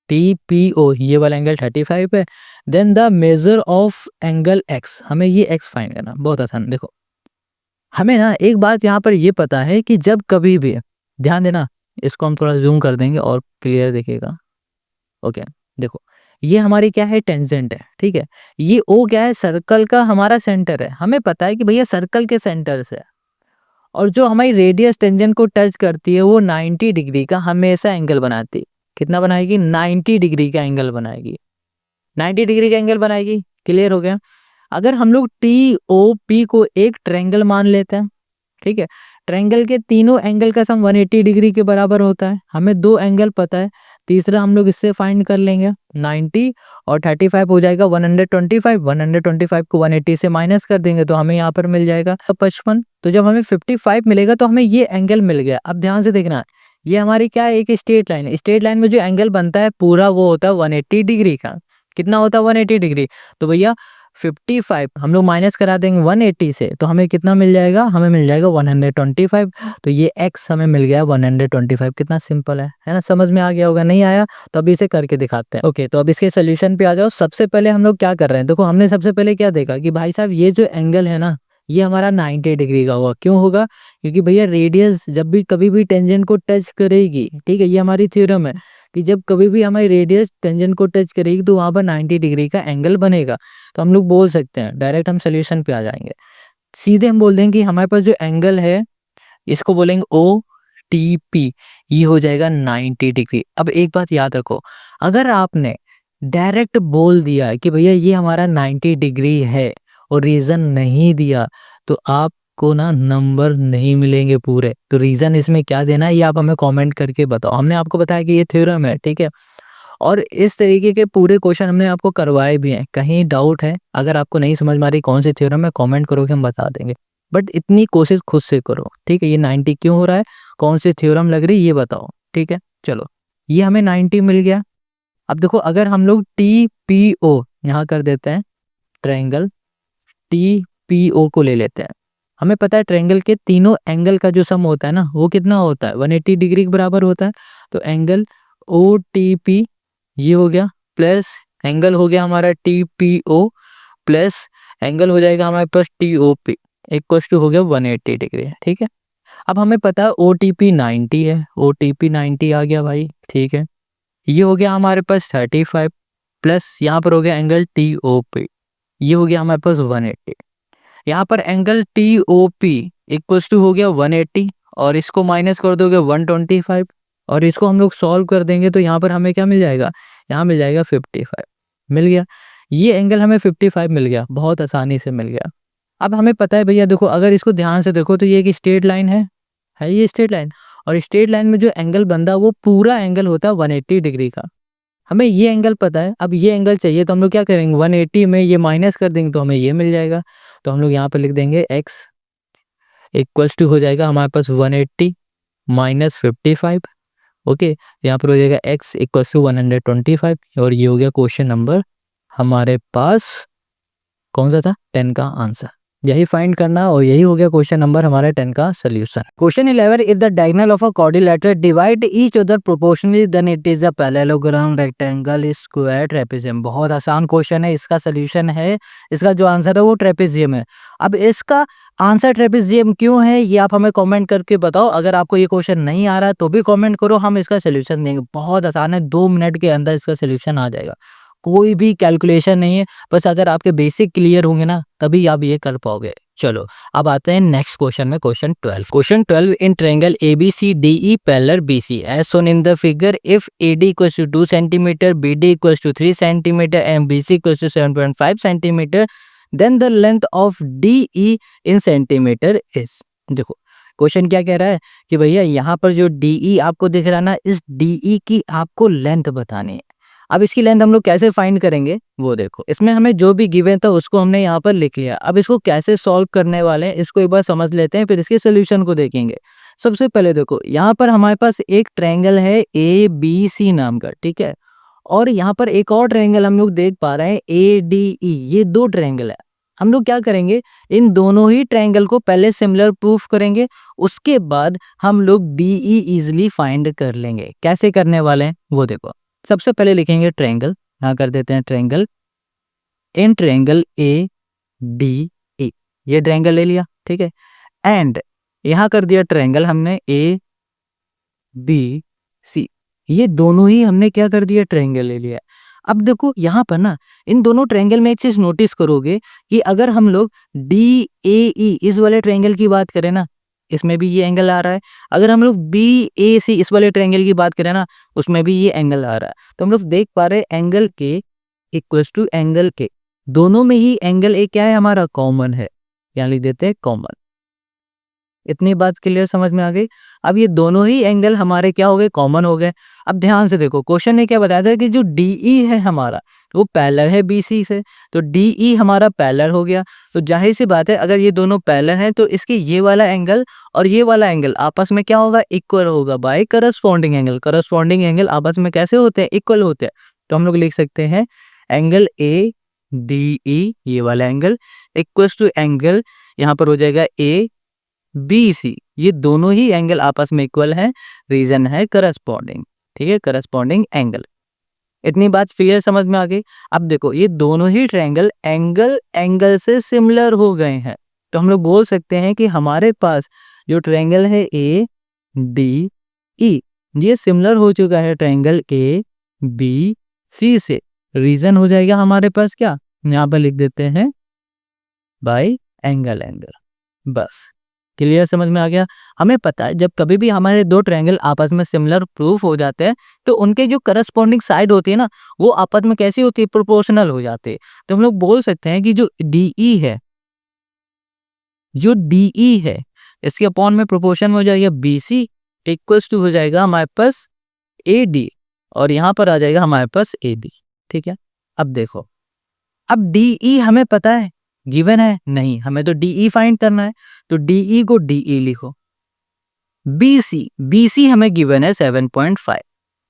[SPEAKER 1] टीपीओ ये वाला एंगल 35 है, then the measure of angle X, हमें ये एक्स फाइंड करना। बहुत आसान, देखो हमें ना एक बात यहाँ पर ये पता है कि जब कभी भी, ध्यान देना, इसको हम थोड़ा जूम कर देंगे और क्लियर देखिएगा। ओके, देखो ये हमारी क्या है टेंजेंट है, ठीक है, ये ओ क्या है सर्कल का हमारा सेंटर है, हमें पता है कि भैया सर्कल के सेंटर से, और जो हमारी रेडियस टेंजेंट को टच करती है वो 90 डिग्री का हमेशा एंगल बनाती है। कितना बनाएगी, 90 डिग्री का एंगल बनाएगी, 90 डिग्री का एंगल बनाएगी। क्लियर हो गया। अगर हम लोग टी ओ पी को एक ट्रायंगल मान लेते हैं, ठीक है, ट्रायंगल के तीनों एंगल का सम 180 डिग्री के बराबर होता है, हमें दो एंगल पता है, तीसरा हम लोग इससे फाइंड कर लेंगे 90 और 35 हो जाएगा 125। 125 को 180 से माइनस कर देंगे तो हमें यहाँ पर मिल जाएगा 55। तो जब हमें 55 मिलेगा तो हमें ये एंगल मिल गया। अब ध्यान से देखना, ये हमारी क्या है, एक स्ट्रेट लाइन है। स्ट्रेट लाइन में जो एंगल बनता है पूरा वो होता है 180 डिग्री का। कितना होता है 180 डिग्री। तो भैया 55 हम लोग माइनस करा देंगे 180 से तो हमें कितना मिल जाएगा, हमें मिल जाएगा 125। तो ये x हमें मिल गया 125। कितना सिंपल है ना, समझ में आ गया होगा। नहीं आया तो अभी इसे करके दिखाते हैं। ओके, तो अब इसके सोल्यूशन पे आ जाओ। सबसे पहले हम लोग क्या कर रहे हैं, देखो हमने सबसे पहले क्या देखा कि भाई साहब ये जो एंगल है ना ये हमारा 90 डिग्री का होगा। क्यों होगा, क्योंकि भैया रेडियस जब भी कभी भी टेंजेंट को टच करेगी, ठीक है, ये हमारी थ्योरम है कि जब कभी भी हमारी रेडियस टेंजेंट को टच करेगी तो वहां पर 90 डिग्री का एंगल बनेगा। तो हम लोग बोल सकते हैं, डायरेक्ट हम सोल्यूशन पे आ जाएंगे। सीधे हम बोल देंगे कि हमारे पास जो एंगल है इसको बोलेंगे ओ टी पी, ये हो जाएगा 90 डिग्री। अब एक बात याद रखो, अगर आपने डायरेक्ट बोल दिया कि भैया ये हमारा 90 डिग्री है और रीजन नहीं दिया तो आपको ना नंबर नहीं मिलेंगे पूरे। तो रीजन इसमें क्या देना है ये आप हमें कमेंट करके बताओ। हमने आपको बताया कि ये थ्योरम है, ठीक है, और इस तरीके के पूरे क्वेश्चन हमने आपको करवाए भी हैं। कहीं डाउट है, अगर आपको नहीं समझ में आ रही कौन सी थ्योरम है, कमेंट करोगे हम बता देंगे। बट इतनी कोशिश खुद से करो, ठीक है। ये 90 क्यों हो रहा है, कौन सी थ्योरम लग रही है ये बताओ, ठीक है। चलो, ये हमें 90 मिल गया। अब देखो अगर हम लोग टी पी ओ यहाँ कर देते हैं, ट्रायंगल टी पी ओ को ले लेते हैं। हमें पता है ट्रायंगल के तीनों एंगल का जो सम होता है ना वो कितना होता है, 180 डिग्री के बराबर होता है। तो एंगल ओ टी पी ये हो गया, प्लस एंगल हो गया हमारा T P O, plus angle हो जाएगा हमारे पास T O P, equal to हो गया 180 डिग्री, ठीक है। अब हमें पता है ओ टी पी 90 है, ओ टी पी 90 आ गया भाई, ठीक है। ये हो गया हमारे पास 35, प्लस यहाँ पर हो गया एंगल टी ओ पी, ये हो गया हमारे पास 180। यहाँ पर angle T O P equal to हो गया 180 और इसको माइनस कर दोगे 125 और इसको हम लोग सॉल्व कर देंगे तो यहाँ पर हमें क्या मिल जाएगा, यहाँ मिल जाएगा 55 मिल गया। ये एंगल हमें 55 मिल गया, बहुत आसानी से मिल गया। अब हमें पता है भैया, देखो अगर इसको ध्यान से देखो तो ये एक स्ट्रेट लाइन है ये स्ट्रेट लाइन, और स्ट्रेट लाइन में जो एंगल बनता है वो पूरा एंगल होता है 180 डिग्री का। हमें ये एंगल पता है, अब ये एंगल चाहिए तो हम लोग क्या करेंगे, 180 में ये माइनस कर देंगे तो हमें ये मिल जाएगा। तो हम लोग यहाँ पर लिख देंगे x इक्वल्स टू हो जाएगा हमारे पास 180 माइनस 55। ओके, यहाँ पर हो जाएगा x इक्वल्स टू 125 और ये हो गया क्वेश्चन नंबर हमारे पास कौन सा था, 10 का आंसर। यही फाइंड करना और यही हो गया क्वेश्चन नंबर हमारे 10 का solution. Question 11, if the diagonal of a quadrilateral divide each other proportionally then it is a parallelogram rectangle square trapezium. बहुत आसान क्वेश्चन है, इसका सोल्यूशन है, इसका जो आंसर है वो ट्रेपेजियम है। अब इसका आंसर ट्रेपेजियम क्यों है ये आप हमें कमेंट करके बताओ। अगर आपको ये क्वेश्चन नहीं आ रहा है तो भी कमेंट करो, हम इसका सोल्यूशन देंगे। बहुत आसान है, 2 मिनट के अंदर इसका सोल्यूशन आ जाएगा, कोई भी कैलकुलेशन नहीं है। बस अगर आपके बेसिक क्लियर होंगे ना तभी आप ये कर पाओगे। चलो अब आते हैं नेक्स्ट क्वेश्चन में, question 12। Question 12, in triangle ABCDE parallel BC as shown in the figure, if AD equals to 2 centimetre, BD equals to 3 centimetre and BC equals to 7.5 centimetre, then the length of DE in centimetre is. देखो क्वेश्चन क्या कह रहा है कि भैया यहाँ पर जो DE आपको दिख रहा है ना, इस DE की आपको लेंथ बतानी है। अब इसकी लेंथ हम लोग कैसे फाइंड करेंगे वो देखो, इसमें हमें जो भी गिवन था उसको हमने यहाँ पर लिख लिया। अब इसको कैसे सॉल्व करने वाले हैं इसको एक बार समझ लेते हैं, फिर इसके सोल्यूशन को देखेंगे। सबसे पहले देखो यहाँ पर हमारे पास एक ट्रायंगल है ABC नाम का, ठीक है, और यहाँ पर एक और ट्रायंगल हम लोग देख पा रहे हैं ADE। ये 2 ट्रायंगल है। हम लोग क्या करेंगे, इन दोनों ही ट्रायंगल को पहले सिमिलर प्रूफ करेंगे, उसके बाद हम लोग DE इजिली फाइंड कर लेंगे। कैसे करने वाले हैं वो देखो। सबसे पहले लिखेंगे ट्रायंगल, यहाँ कर देते हैं ट्रायंगल, इन ट्रायंगल ADE, ये ट्रायंगल ले लिया, ठीक है, एंड यहाँ कर दिया ट्रायंगल हमने ABC, ये दोनों ही हमने क्या कर दिया, ट्रायंगल ले लिया। अब देखो यहाँ पर ना इन दोनों ट्रायंगल में एक चीज नोटिस करोगे कि अगर हम लोग DAE इस वाले ट्रायंगल की बात करें ना, इसमें भी ये एंगल आ रहा है। अगर हम लोग BAC इस वाले ट्रायंगल की बात करें ना, उसमें भी ये एंगल आ रहा है। तो हम लोग देख पा रहे हैं एंगल के इक्वल्स टू एंगल के, दोनों में ही एंगल ए क्या है हमारा, कॉमन है, यहाँ लिख देते हैं कॉमन। इतनी बात क्लियर समझ में आ गई। अब ये दोनों ही एंगल हमारे क्या हो गए, कॉमन हो गए। अब ध्यान से देखो, क्वेश्चन ने क्या बताया था कि जो डीई है हमारा वो पैरेलल है बीसी से, तो डीई हमारा पैरेलल हो गया। तो जाहिर सी बात है अगर ये दोनों पैरेलल हैं तो इसके ये वाला एंगल और ये वाला एंगल आपस में क्या होगा, इक्वल होगा by corresponding angle. Corresponding angle आपस में कैसे होते हैं, इक्वल होते हैं। तो हम लोग लिख सकते हैं एंगल ए डी ई, ये वाला एंगल इक्वल्स टू एंगल यहाँ पर हो जाएगा ए बी सी। ये दोनों ही एंगल आपस में इक्वल है, रीजन है करस्पॉन्डिंग। ठीक है, करस्पॉन्डिंग एंगल। इतनी बात क्लियर समझ में आ गई। अब देखो ये दोनों ही ट्रायंगल एंगल एंगल से सिमिलर हो गए हैं, तो हम लोग बोल सकते हैं कि हमारे पास जो ट्रायंगल है ए डी ई, ये सिमिलर हो चुका है ट्रायंगल ए बी सी से। रीजन हो जाएगा हमारे पास क्या, यहाँ पर लिख देते हैं बाय एंगल एंगल। बस क्लियर समझ में आ गया। हमें पता है जब कभी भी हमारे दो ट्रायंगल आपस में सिमिलर प्रूफ हो जाते हैं तो उनके जो करस्पॉन्डिंग साइड होती है ना वो आपस में कैसी होती है, प्रोपोर्शनल हो जाते हैं। तो हम लोग बोल सकते हैं कि जो डीई है, जो डीई है इसके अपॉन में प्रोपोर्शन हो जाएगा बीसी इक्वल्स टू हो जाएगा हमारे पास ए डी, और यहाँ पर आ जाएगा हमारे पास ए बी। ठीक है, अब देखो, अब डीई हमें पता है, गिवन है नहीं, हमें तो डीई फाइंड करना है, तो डीई को डीई लिखो। बीसी, बीसी हमें गिवन है 7.5,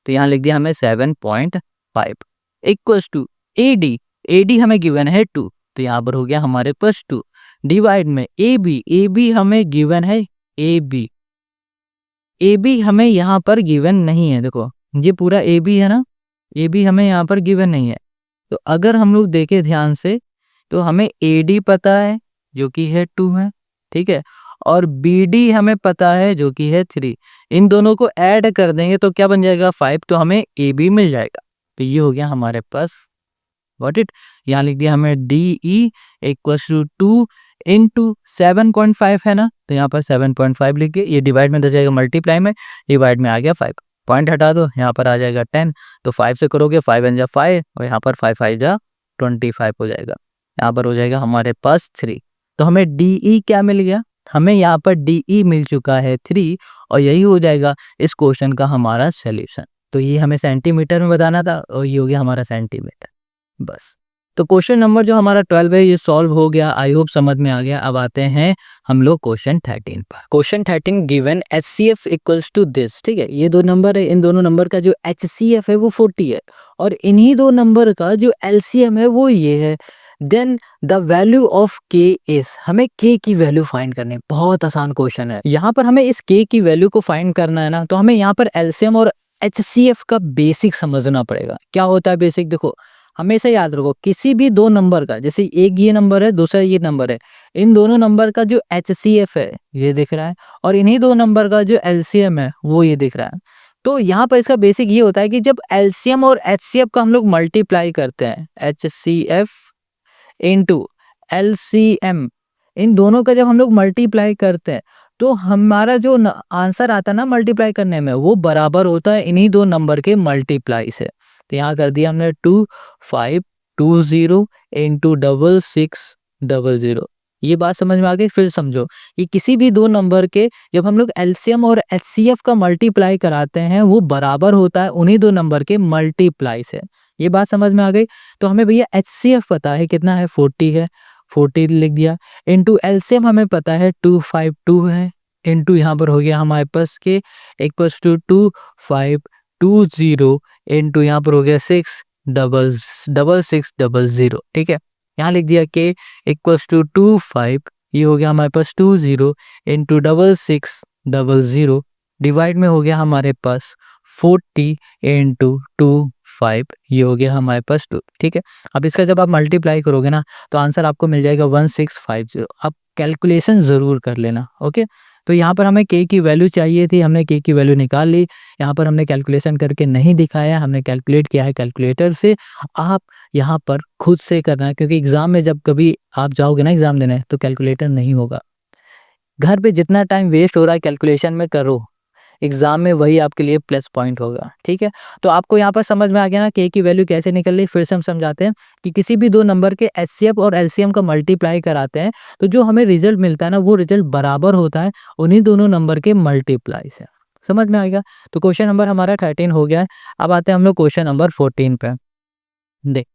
[SPEAKER 1] तो यहाँ लिख दिया हमें 7.5 इक्वल्स टू एडी, एडी हमें गिवन है 2, तो यहाँ पर हो गया हमारे पास 2 डिवाइड में ए बी, ए बी हमें गिवन है ए बी, ए बी हमें यहाँ पर गिवन नहीं है। देखो ये पूरा ए बी है ना, ए बी हमें यहाँ पर गिवन नहीं है। तो अगर हम लोग देखें ध्यान से तो हमें ए डी पता है जो कि है 2 है, ठीक है, और बी डी हमें पता है जो कि है 3। इन दोनों को ऐड कर देंगे तो क्या बन जाएगा 5, तो हमें ए बी मिल जाएगा। तो ये हो गया हमारे पास, गॉट इट। यहाँ लिख दिया हमें D E equals to 2 into 7.5 है ना, तो यहाँ पर 7.5 लिख के ये डिवाइड में दे जाएगा मल्टीप्लाई में, डिवाइड में आ गया 5, पॉइंट हटा दो यहाँ पर आ जाएगा 10, तो 5 से करोगे 5 वन जा 5 और यहाँ पर 5 5 जा 25 हो जाएगा, यहाँ पर हो जाएगा हमारे पास 3। तो हमें डी क्या मिल गया, हमें यहाँ पर डी मिल चुका है 3, और यही हो जाएगा इस क्वेश्चन का हमारा सोल्यूशन। तो ये हमें सेंटीमीटर में बताना था और ये हो गया हमारा सेंटीमीटर। बस, तो क्वेश्चन नंबर जो हमारा 12 है ये सॉल्व हो गया, आई होप समझ में आ गया। अब आते हैं हम लोग क्वेश्चन 13 पर। Question 13 given HCF equals to this, ठीक है, ये दो नंबर है, इन दोनों नंबर का जो HCF है वो 40 है, और इन्हीं दो नंबर का जो LCM है वो ये है। Then the value of K is, हमें K की वैल्यू फाइंड करनी है। बहुत आसान क्वेश्चन है, यहाँ पर हमें इस K की वैल्यू को फाइंड करना है ना, तो हमें यहाँ पर LCM और HCF का बेसिक समझना पड़ेगा। क्या होता है बेसिक, देखो हमेशा याद रखो किसी भी दो नंबर का, जैसे एक ये नंबर है दूसरा ये नंबर है, इन दोनों नंबर का जो HCF है ये दिख रहा है, और इन्हीं दो नंबर का जो LCM है वो ये दिख रहा है। तो यहाँ पर इसका बेसिक ये होता है कि जब LCM और HCF का हम लोग मल्टीप्लाई करते हैं, HCF इंटू LCM, इन दोनों का जब हम लोग मल्टीप्लाई करते हैं तो हमारा जो आंसर आता है ना मल्टीप्लाई करने में, वो बराबर होता है इन्हीं दो नंबर के मल्टीप्लाई से। तो यहाँ कर दिया हमने 2520 इंटू 6600। ये बात समझ में आ गई। फिर समझो कि किसी भी दो नंबर के जब हम लोग LCM और HCF का मल्टीप्लाई कराते हैं वो बराबर होता है उन्हीं दो नंबर के मल्टीप्लाई से। ये बात समझ में आ गई। तो हमें भैया HCF पता है कितना है, 40 है, 40 लिख दिया, इंटू LCM हमें पता है 252 है, इंटू यहाँ पर हो गया हमारे पास के इक्वल्स टू 2520 इंटू यहाँ पर हो गया 6600, ठीक है। यहाँ लिख दिया के इक्वल्स टू 25, ये हो गया हमारे पास 20 इंटू 6600, डिवाइड में हो गया हमारे पास 40 इंटू 25, ये हो गया हमारे पास 2, ठीक है। अब इसका जब आप मल्टीप्लाई करोगे ना तो आंसर आपको मिल जाएगा 1650। आप कैलकुलेशन ज़रूर कर लेना, ओके। तो यहाँ पर हमें K की वैल्यू चाहिए थी, हमने K की वैल्यू निकाल ली। यहाँ पर हमने कैलकुलेशन करके नहीं दिखाया, हमने कैलकुलेट किया है कैलकुलेटर से। आप यहाँ पर खुद से करना है, क्योंकि एग्ज़ाम में जब कभी आप जाओगे ना एग्ज़ाम देने तो कैलकुलेटर नहीं होगा। घर पे जितना टाइम वेस्ट हो रहा है कैलकुलेशन में करो, एग्जाम में वही आपके लिए प्लस पॉइंट होगा। ठीक है, तो आपको यहाँ पर समझ में आ गया ना कि ए की वैल्यू कैसे निकल रही। फिर से हम समझाते हैं कि किसी भी दो नंबर के एचसीएफ और एलसीएम का मल्टीप्लाई कराते हैं तो जो हमें रिजल्ट मिलता है ना वो रिजल्ट बराबर होता है उन्हीं दोनों नंबर के मल्टीप्लाई से। समझ में आ गया। तो क्वेश्चन नंबर हमारा 13 हो गया है। अब आते हैं हम लोग क्वेश्चन नंबर 14 पे। देख,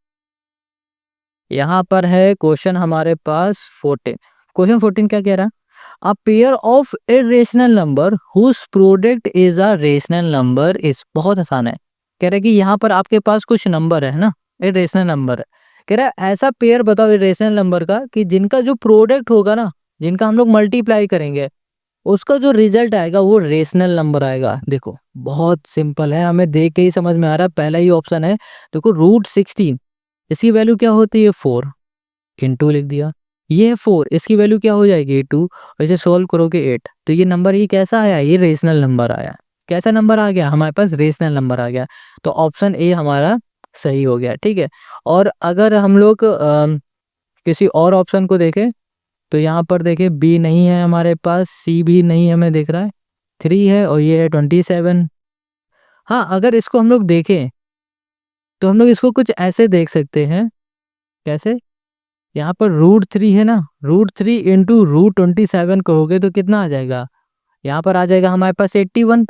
[SPEAKER 1] यहाँ पर है क्वेश्चन हमारे पास 14। क्वेश्चन 14 क्या कह रहा है? A pair of irrational number whose product is a rational number is। बहुत आसान है। कह रहा है कि यहाँ पर आपके पास कुछ नंबर है ना, इरेशनल नंबर है। कह रहा है ऐसा पेयर बताओ इरेशनल नंबर का कि जिनका जो प्रोडक्ट होगा ना, जिनका हम लोग मल्टीप्लाई करेंगे, उसका जो रिजल्ट आएगा वो रेशनल नंबर आएगा। देखो बहुत सिंपल है, हमें देख के ही समझ में आ रहा है। पहला ही ऑप्शन है, देखो √16, इसकी वैल्यू क्या होती है 4, इंटू लिख दिया। ये है 4, इसकी वैल्यू क्या हो जाएगी 2, और इसे सोल्व करोगे 8। तो ये नंबर ये कैसा आया? ये रेशनल नंबर आया। कैसा नंबर आ गया हमारे पास? रेशनल नंबर आ गया। तो ऑप्शन ए हमारा सही हो गया। ठीक है, और अगर हम लोग किसी और ऑप्शन को देखें तो यहाँ पर देखें बी नहीं है हमारे पास, सी भी नहीं हमें दिख रहा है, 3 है और ये है 27। हाँ, अगर इसको हम लोग देखें तो हम लोग इसको कुछ ऐसे देख सकते हैं। कैसे? यहाँ पर √3 है ना, √3 इंटू √27 करोगे तो कितना आ जाएगा? यहाँ पर आ जाएगा हमारे पास 81,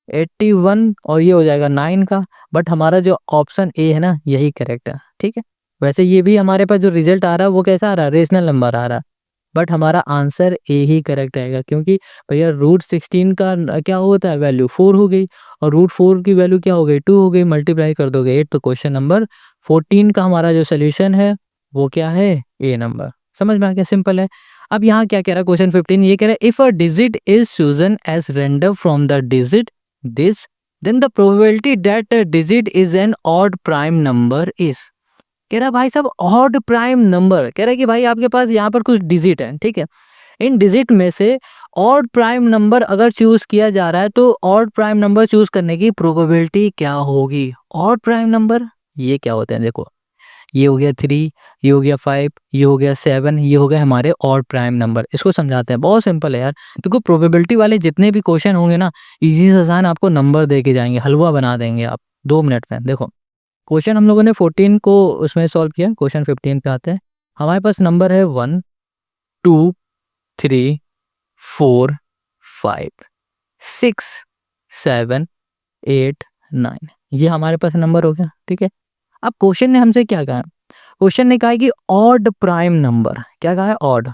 [SPEAKER 1] 81 और ये हो जाएगा 9 का। बट हमारा जो ऑप्शन ए है ना यही करेक्ट है। ठीक है, वैसे ये भी हमारे पास जो रिजल्ट आ रहा है वो कैसा आ रहा है? रेशनल नंबर आ रहा है। बट हमारा आंसर ए ही करेक्ट आएगा, क्योंकि भैया √16 का क्या होता है? वैल्यू 4 हो गई, और √4 की वैल्यू क्या हो गई? 2 हो गई। मल्टीप्लाई कर दोगे 8। तो क्वेश्चन नंबर 14 का हमारा जो सोल्यूशन है वो क्या है? ए नंबर। समझ में आ गया, सिंपल है। अब यहाँ क्या कह रहा है क्वेश्चन 15? ये कह रहा है if a digit is chosen as random from the digit this then the probability that digit is an odd prime number is. कह रहा है भाई साहब ऑड प्राइम नंबर, कह रहा है कि भाई आपके पास यहाँ पर कुछ डिजिट है। ठीक है, इन डिजिट में से ऑड प्राइम नंबर अगर चूज किया जा रहा है तो ऑड प्राइम नंबर चूज करने की प्रोबेबिलिटी क्या होगी? ऑड प्राइम नंबर ये क्या होते हैं? देखो, ये हो गया 3, ये हो गया 5, ये हो गया 7, ये हो गया हमारे ऑड प्राइम नंबर। इसको समझाते हैं, बहुत सिंपल है यार। देखो प्रोबेबिलिटी वाले जितने भी क्वेश्चन होंगे ना, इजी से आसान आपको नंबर दे के जाएंगे, हलवा बना देंगे आप 2 मिनट में। देखो क्वेश्चन हम लोगों ने 14 को उसमें सॉल्व किया, क्वेश्चन 15 पे आते हैं। हमारे पास नंबर है 1 2 3 4 5 6 7 8 9, ये हमारे पास नंबर हो गया। ठीक है, अब क्वेश्चन ने हमसे क्या कहा? क्वेश्चन ने कहा है कि ऑड प्राइम नंबर। क्या कहा है? ऑड।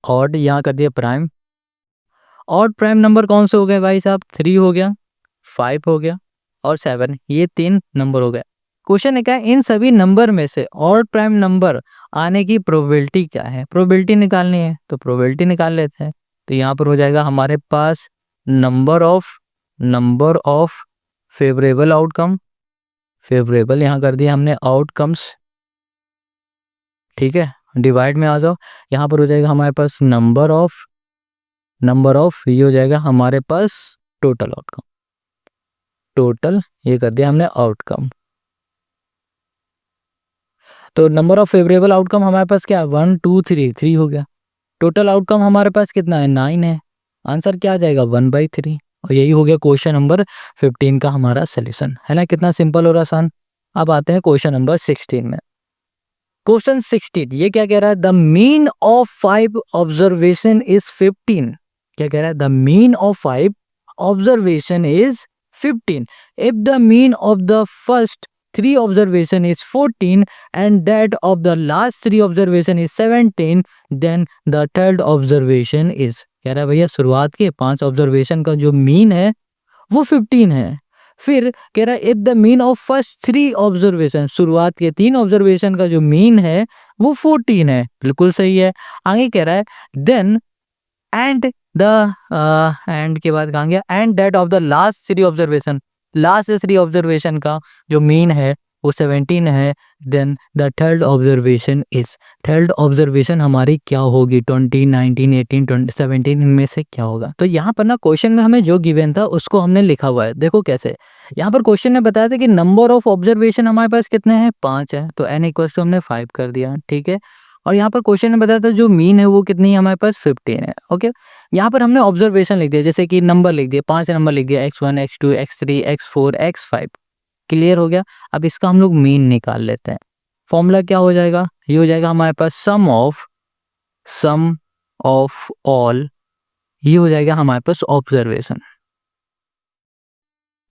[SPEAKER 1] ऑड यहाँ कर दिया प्राइम। ऑड प्राइम नंबर कौन से हो गए भाई साहब? 3 हो गया, 5 हो गया और 7, ये 3 नंबर हो गए। क्वेश्चन ने कहा इन सभी नंबर में से ऑड प्राइम नंबर आने की प्रोबेबिलिटी क्या है? प्रोबेबिलिटी निकालनी है तो प्रोबेबिलिटी निकाल लेते हैं। तो यहाँ पर हो जाएगा हमारे पास number of favourable outcome. Favourable यहाँ कर दिया हमने आउटकम्स। ठीक है, डिवाइड में आ जाओ, यहाँ पर हो जाएगा हमारे पास नंबर ऑफ ये हो जाएगा हमारे पास टोटल आउटकम। टोटल ये कर दिया हमने आउटकम। तो नंबर ऑफ फेवरेबल आउटकम हमारे पास क्या है? 1 2 3 हो गया। टोटल आउटकम हमारे पास कितना है? 9 है। आंसर क्या आ जाएगा? 1/3। और यही हो गया क्वेश्चन नंबर 15 का हमारा सोल्यूशन, है ना? कितना सिंपल और आसान। अब आते हैं क्वेश्चन नंबर 16 में। क्वेश्चन 16 ये क्या कह रहा है? The mean of 5 observation is 15। क्या कह रहा है? The mean of 5 observation is 15 if the mean of the first 3 observation is 14 and that of the last 3 observation is 17 then the third observation is. कह रहा है भैया शुरुआत के 5 ऑब्जर्वेशन का जो मीन है वो 15 है। फिर कह रहा है if the mean of first 3 observation, शुरुआत के 3 ऑब्जर्वेशन का जो मीन है वो 14 है। बिल्कुल सही है। आगे कह रहा है देन एंड द एंड के बाद कहाँ गया? And that of the last 3 observation, last 3 observation का जो मीन है वो 17 है। Then the third observation is, third observation हमारी क्या होगी? 20 19 18 20 17 इनमें से क्या होगा? तो यहाँ पर ना क्वेश्चन में हमें जो गिवन था उसको हमने लिखा हुआ है। देखो कैसे, यहाँ पर क्वेश्चन ने बताया था कि नंबर ऑफ ऑब्जर्वेशन हमारे पास कितने हैं? 5 है। तो n इक्वल टू हमने 5 कर दिया। ठीक है, और यहाँ पर क्वेश्चन में बताया था जो मीन है वो कितनी है हमारे पास 15 है। ओके, यहाँ पर हमने ऑब्जर्वेशन लिख दिया, जैसे कि नंबर लिख दिया, 5 नंबर लिख दिया, x1 x2 x3 x4 x5। Clear हो गया। अब इसका हम लोग मीन निकाल लेते हैं। फॉर्मूला क्या हो जाएगा, ये हो जाएगा हमारे पास सम ऑफ ऑल, ये हो जाएगा हमारे पास observation.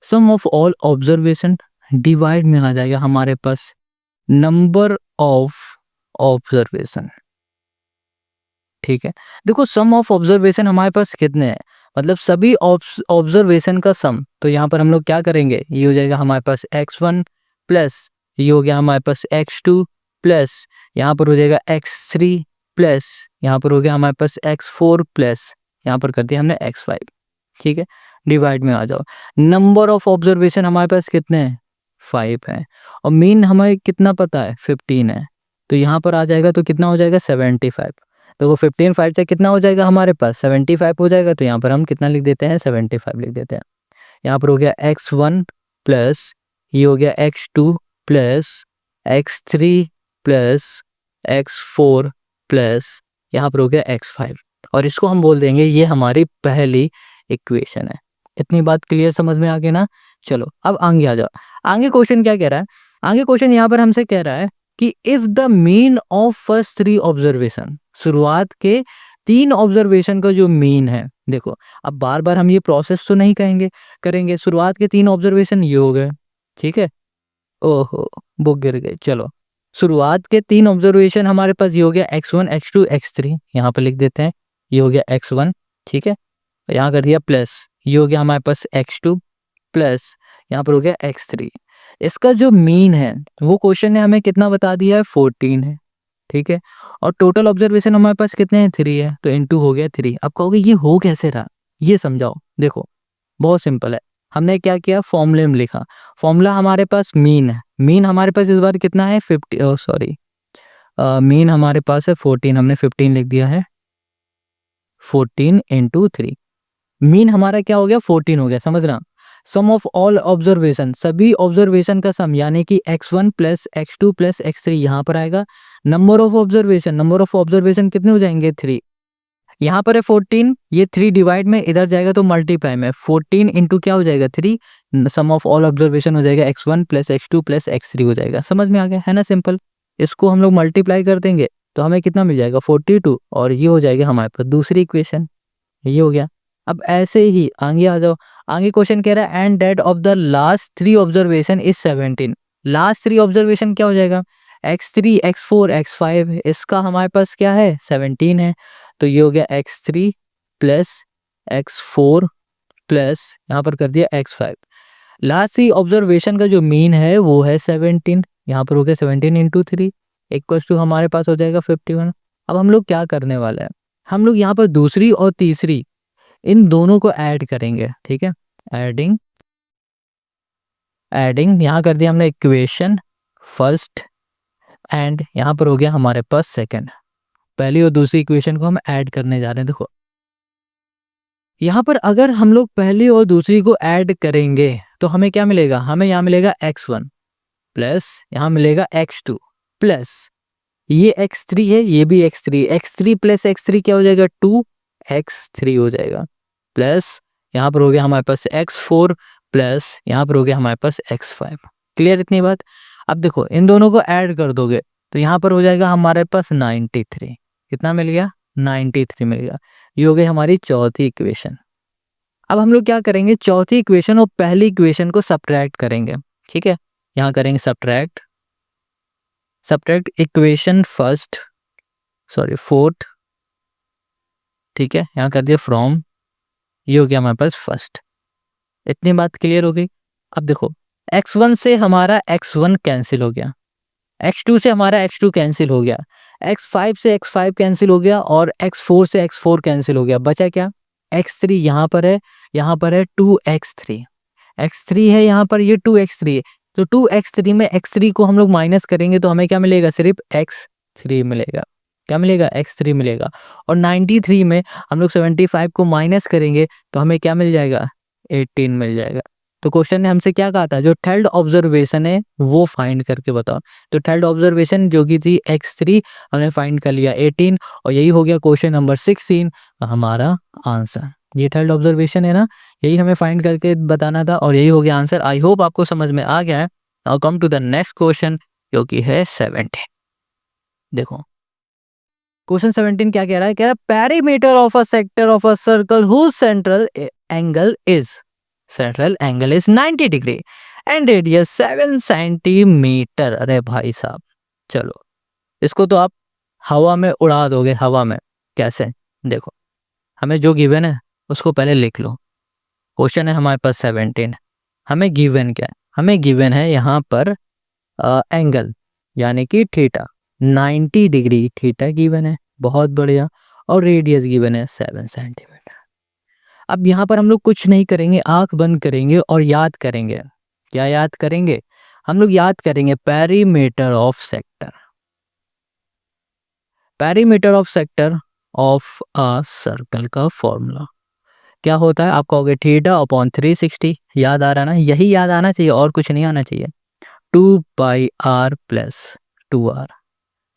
[SPEAKER 1] Sum of all observation divide में आ जाएगा हमारे पास नंबर ऑफ ऑब्जर्वेशन। ठीक है, देखो सम ऑफ ऑब्जर्वेशन हमारे पास कितने हैं, मतलब सभी ऑब्जर्वेशन का सम। तो यहाँ पर हम लोग क्या करेंगे, ये हो जाएगा हमारे पास x1 प्लस ये हो गया हमारे पास x2 प्लस यहाँ पर हो जाएगा x3 प्लस यहाँ पर हो गया हमारे पास x4 प्लस यहाँ पर कर दिया हमने x5। ठीक है, डिवाइड में आ जाओ। नंबर ऑफ ऑब्जर्वेशन हमारे पास कितने हैं, 5 है, और मीन हमें कितना पता है 15 है। तो यहाँ पर आ जाएगा तो कितना हो जाएगा 75। तो वो 15 5 से कितना हो जाएगा हमारे पास 75 हो जाएगा। तो यहाँ पर हम कितना लिख देते हैं 75 लिख देते हैं। यहाँ पर हो गया x1 प्लस ये हो गया x2 plus x3 plus x4 plus यहाँ पर हो गया x5, और इसको हम बोल देंगे ये हमारी पहली इक्वेशन है। इतनी बात क्लियर समझ में आ गई ना। चलो अब आगे आ जाओ। आगे क्वेश्चन क्या कह रहा है, आगे क्वेश्चन यहाँ पर हमसे कह रहा है कि if the mean of first 3 observation, शुरुआत के 3 ऑब्जर्वेशन का जो मीन है, देखो अब बार बार हम ये प्रोसेस तो नहीं करेंगे। शुरुआत के 3 ऑब्जर्वेशन ये हो गए, ठीक है, ओहो बुक गिर गई। चलो शुरुआत के 3 ऑब्जर्वेशन हमारे पास ये हो गया x1 x2 x3, यहाँ पर लिख देते हैं ये हो गया x1, ठीक है, यहाँ कर दिया प्लस ये हो गया हमारे पास x2 प्लस यहाँ पर हो गया x3। इसका जो मीन है वो क्वेश्चन ने हमें कितना बता दिया है 14 है, ठीक है, और टोटल ऑब्जर्वेशन हमारे पास कितने हैं 3 है, तो इनटू हो गया 3। अब कहोगे ये हो कैसे रहा, ये समझाओ। देखो बहुत सिंपल है, हमने क्या किया फॉर्मूले में लिखा। फॉर्मूला हमारे पास मीन है, मीन हमारे पास इस बार कितना है 50, सॉरी मीन हमारे पास है 14, हमने 15 लिख दिया है, 14 इंटू 3। मीन हमारा क्या हो गया 14 हो गया, समझना। सम ऑफ ऑल ऑब्जर्वेशन, सभी ऑब्जर्वेशन का सम, यानी कि x1 plus x2 plus x3 यहाँ पर आएगा। नंबर ऑफ ऑब्जर्वेशन कितने हो जाएंगे 3, यहाँ पर है 14, ये 3 डिवाइड में इधर जाएगा तो मल्टीप्लाई में 14 इंटू क्या हो जाएगा 3, सम ऑफ ऑल ऑब्जर्वेशन हो जाएगा x1 plus x2 plus x3 हो जाएगा। समझ में आ गया है ना, सिंपल। इसको हम लोग मल्टीप्लाई कर देंगे तो हमें कितना मिल जाएगा 42, और ये हो जाएगा हमारे पास दूसरी इक्वेशन, ये हो गया। अब ऐसे ही आगे आ जाओ। आगे क्वेश्चन कह रहा है and that of the last 3 observation is 17। Last 3 observation क्या हो जाएगा x3 x4 x5, इसका हमारे पास क्या है 17 है, तो ये हो गया x3 प्लस x4 प्लस यहाँ पर कर दिया x5। लास्ट 3 ऑब्जर्वेशन का जो मीन है वो है 17, यहाँ पर हो गया 17 इंटू 3 इक्वल्स टू हमारे पास हो जाएगा 51। अब हम लोग क्या करने वाले हैं, हम लोग यहाँ पर दूसरी और तीसरी इन दोनों को ऐड करेंगे, ठीक है, एडिंग यहाँ कर दिया हमने इक्वेशन फर्स्ट, एंड यहाँ पर हो गया हमारे पास सेकंड। पहली और दूसरी इक्वेशन को हम ऐड करने जा रहे हैं। देखो यहाँ पर अगर हम लोग पहली और दूसरी को ऐड करेंगे तो हमें क्या मिलेगा, हमें यहाँ मिलेगा x1 प्लस यहाँ मिलेगा x2 प्लस ये x3 है, ये भी x3 प्लस x3 क्या हो जाएगा 2x3 हो जाएगा, प्लस यहाँ पर हो गया हमारे पास x4 प्लस यहाँ पर हो गया हमारे पास x5। क्लियर इतनी बात। अब देखो इन दोनों को ऐड कर दोगे तो यहाँ पर हो जाएगा हमारे पास 93। कितना मिल गया 93 मिल गया। ये हो गई हमारी चौथी इक्वेशन। अब हम लोग क्या करेंगे, चौथी इक्वेशन और पहली इक्वेशन को सब्ट्रैक्ट करेंगे, ठीक है, यहाँ करेंगे subtract equation first, sorry fourth, ठीक है, यहाँ कर दिया फ्रॉम, ये हो गया हमारे पास फर्स्ट। इतनी बात क्लियर हो गई। अब देखो x1 से हमारा x1 कैंसिल हो गया, x2 से हमारा x2 कैंसिल हो गया, x5 से x5 कैंसिल हो गया, और x4 से x4 कैंसिल हो गया। बचा क्या x3 यहाँ पर है 2x3, x3 है यहाँ पर, ये 2x3 है, तो 2x3 में x3 को हम लोग माइनस करेंगे तो हमें क्या मिलेगा, सिर्फ x3 मिलेगा। क्या मिलेगा x3 मिलेगा। और 93 में हम लोग 75 को माइनस करेंगे तो हमें क्या मिल जाएगा 18 मिल जाएगा। तो क्वेश्चन ने हमसे क्या कहा था, जो थर्ड ऑब्जर्वेशन है वो फाइंड करके बताओ। तो थर्ड ऑब्जर्वेशन जो कि थी x3 हमने फाइंड कर लिया 18 और यही हो गया क्वेश्चन नंबर 16 हमारा आंसर। ये थर्ड ऑब्जर्वेशन है ना, यही हमें फाइंड करके बताना था और यही हो गया आंसर। आई होप आपको समझ में आ गया है। Now come to the next question जो कि है 17। देखो क्वेश्चन 17 क्या कह रहा है, कह रहा है perimeter of a sector of a circle whose central angle is 90 degree and radius 7 centimetre. अरे भाई साहब, चलो इसको तो आप हवा में उड़ा दोगे, हवा में कैसे। देखो हमें जो गिवन है उसको पहले लिख लो। क्वेश्चन है हमारे पास 17, हमें गिवन क्या है, हमें गिवन है यहाँ पर एंगल यानी कि थीटा 90 डिग्री थीटा गिवन है, बहुत बढ़िया। और रेडियस गिवन है 7 सेंटीमीटर। अब यहाँ पर हम लोग कुछ नहीं करेंगे, आंख बंद करेंगे और याद करेंगे। क्या याद करेंगे, हम लोग याद करेंगे perimeter of sector. Perimeter of sector of a circle का फॉर्मूला क्या होता है, आप कहोगे थीटा अपॉन 360। याद आ रहा ना, यही याद आना चाहिए और कुछ नहीं आना चाहिए। 2 पाई r प्लस 2r,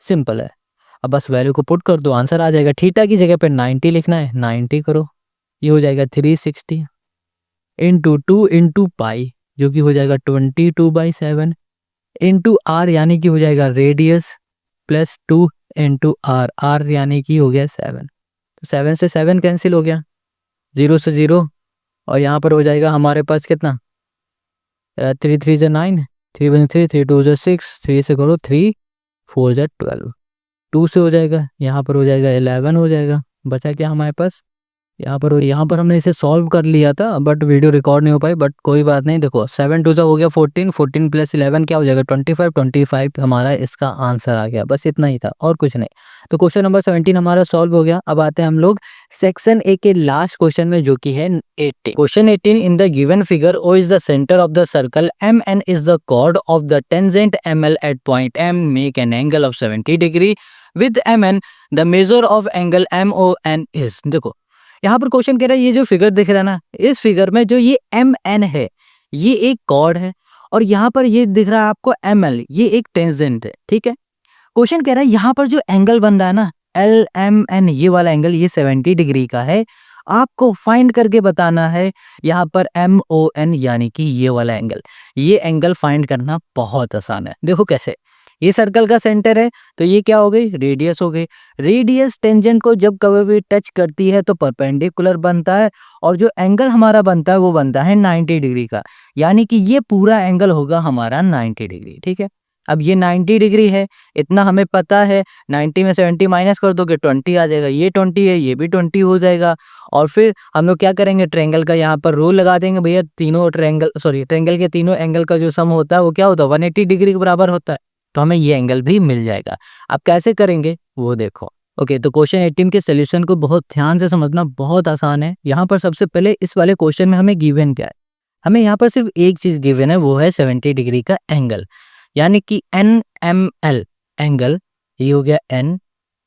[SPEAKER 1] सिंपल है। अब बस वैल्यू को पुट कर दो, आंसर आ जाएगा। थीटा की जगह पे 90 लिखना है, 90 करो, ये हो जाएगा 360 इंटू 2 इंटू पाई जो कि हो जाएगा 22/7 इंटू आर यानी कि हो जाएगा radius plus 2 into R, R यानी कि हो गया 7। तो 7 से 7 कैंसिल हो गया, 0 से 0 और यहाँ पर हो जाएगा हमारे पास कितना, 3 3 से 9, 3 1 3, 3 2 से 6, 3 से करो 3 4 से 12, 2 से हो जाएगा, यहाँ पर हो जाएगा 11 हो जाएगा। बचा क्या हमारे पास, यहाँ पर हमने इसे सॉल्व कर लिया था बट वीडियो रिकॉर्ड नहीं हो पाई, बट कोई बात नहीं। देखो 7 2 हो गया 14, 14 प्लस 11 क्या हो जाएगा 25, 25 हमारा इसका आंसर आ गया। बस इतना ही था और कुछ नहीं। तो क्वेश्चन नंबर 17 हमारा सॉल्व हो गया। अब आते हैं हम लोग सेक्शन ए के लास्ट क्वेश्चन में जो कि है 18। Question 18, in the given figure O is the centre of the circle M N is the chord of the tangent M L at point M, make an angle of 70 degree with M N, the measure of angle M O N is. देखो यहाँ पर क्वेश्चन कह रहा है ये जो फिगर दिख रहा है ना, इस फिगर में जो ये एम एन है ये एक कॉर्ड है और यहाँ पर ये दिख रहा है आपको एम एल, ये एक टेंजेंट है। ठीक है, क्वेश्चन कह रहा है यहाँ पर जो एंगल बन रहा है ना एल एम एन, ये वाला एंगल ये 70 डिग्री का है। आपको फाइंड करके बताना है यहाँ पर एम ओ एन यानी कि ये वाला एंगल। ये एंगल फाइंड करना बहुत आसान है। देखो कैसे, ये सर्कल का सेंटर है तो ये क्या हो गई, रेडियस हो गई। रेडियस टेंजेंट को जब कभी भी टच करती है तो परपेंडिकुलर बनता है और जो एंगल हमारा बनता है वो बनता है 90 डिग्री का, यानी कि ये पूरा एंगल होगा हमारा 90 डिग्री। ठीक है, अब ये 90 डिग्री है इतना हमें पता है, 90 में 70 माइनस कर दोगे 20 आ जाएगा, ये 20 है ये भी 20 हो जाएगा। और फिर हम लोग क्या करेंगे, ट्रायंगल का यहाँ पर रूल लगा देंगे भैया, तीनों ट्रायंगल के तीनों एंगल का जो सम होता है वो क्या होता है 180 डिग्री के बराबर होता है, तो हमें ये एंगल भी मिल जाएगा। अब कैसे करेंगे वो देखो। ओके, तो क्वेश्चन 18 के सोल्यूशन को बहुत ध्यान से समझना, बहुत आसान है। यहाँ पर सबसे पहले इस वाले क्वेश्चन में हमें गिवन क्या है, हमें यहाँ पर सिर्फ एक चीज गिवन है, वो है 70 डिग्री का एंगल, यानी कि एन एम एल एंगल, ये हो गया एन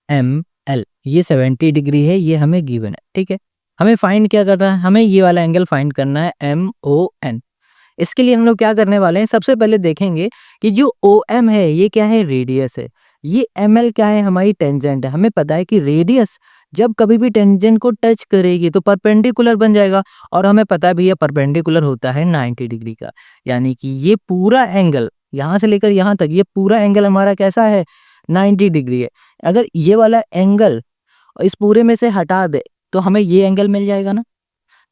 [SPEAKER 1] एम एल, ये 70 डिग्री है, ये हमें गिवन है। ठीक है, हमें फाइंड क्या करना है, हमें ये वाला एंगल फाइंड करना है एम ओ एन। इसके लिए हम लोग क्या करने वाले हैं, सबसे पहले देखेंगे कि जो ओ एम है ये क्या है, रेडियस है। ये एम एल क्या है, हमारी टेंजेंट है। हमें पता है कि रेडियस जब कभी भी टेंजेंट को टच करेगी तो परपेंडिकुलर बन जाएगा और हमें पता भी है परपेंडिकुलर होता है 90 डिग्री का, यानी कि ये पूरा एंगल यहाँ से लेकर यहाँ तक ये पूरा एंगल हमारा कैसा है 90 डिग्री है। अगर ये वाला एंगल इस पूरे में से हटा दे तो हमें ये एंगल मिल जाएगा ना।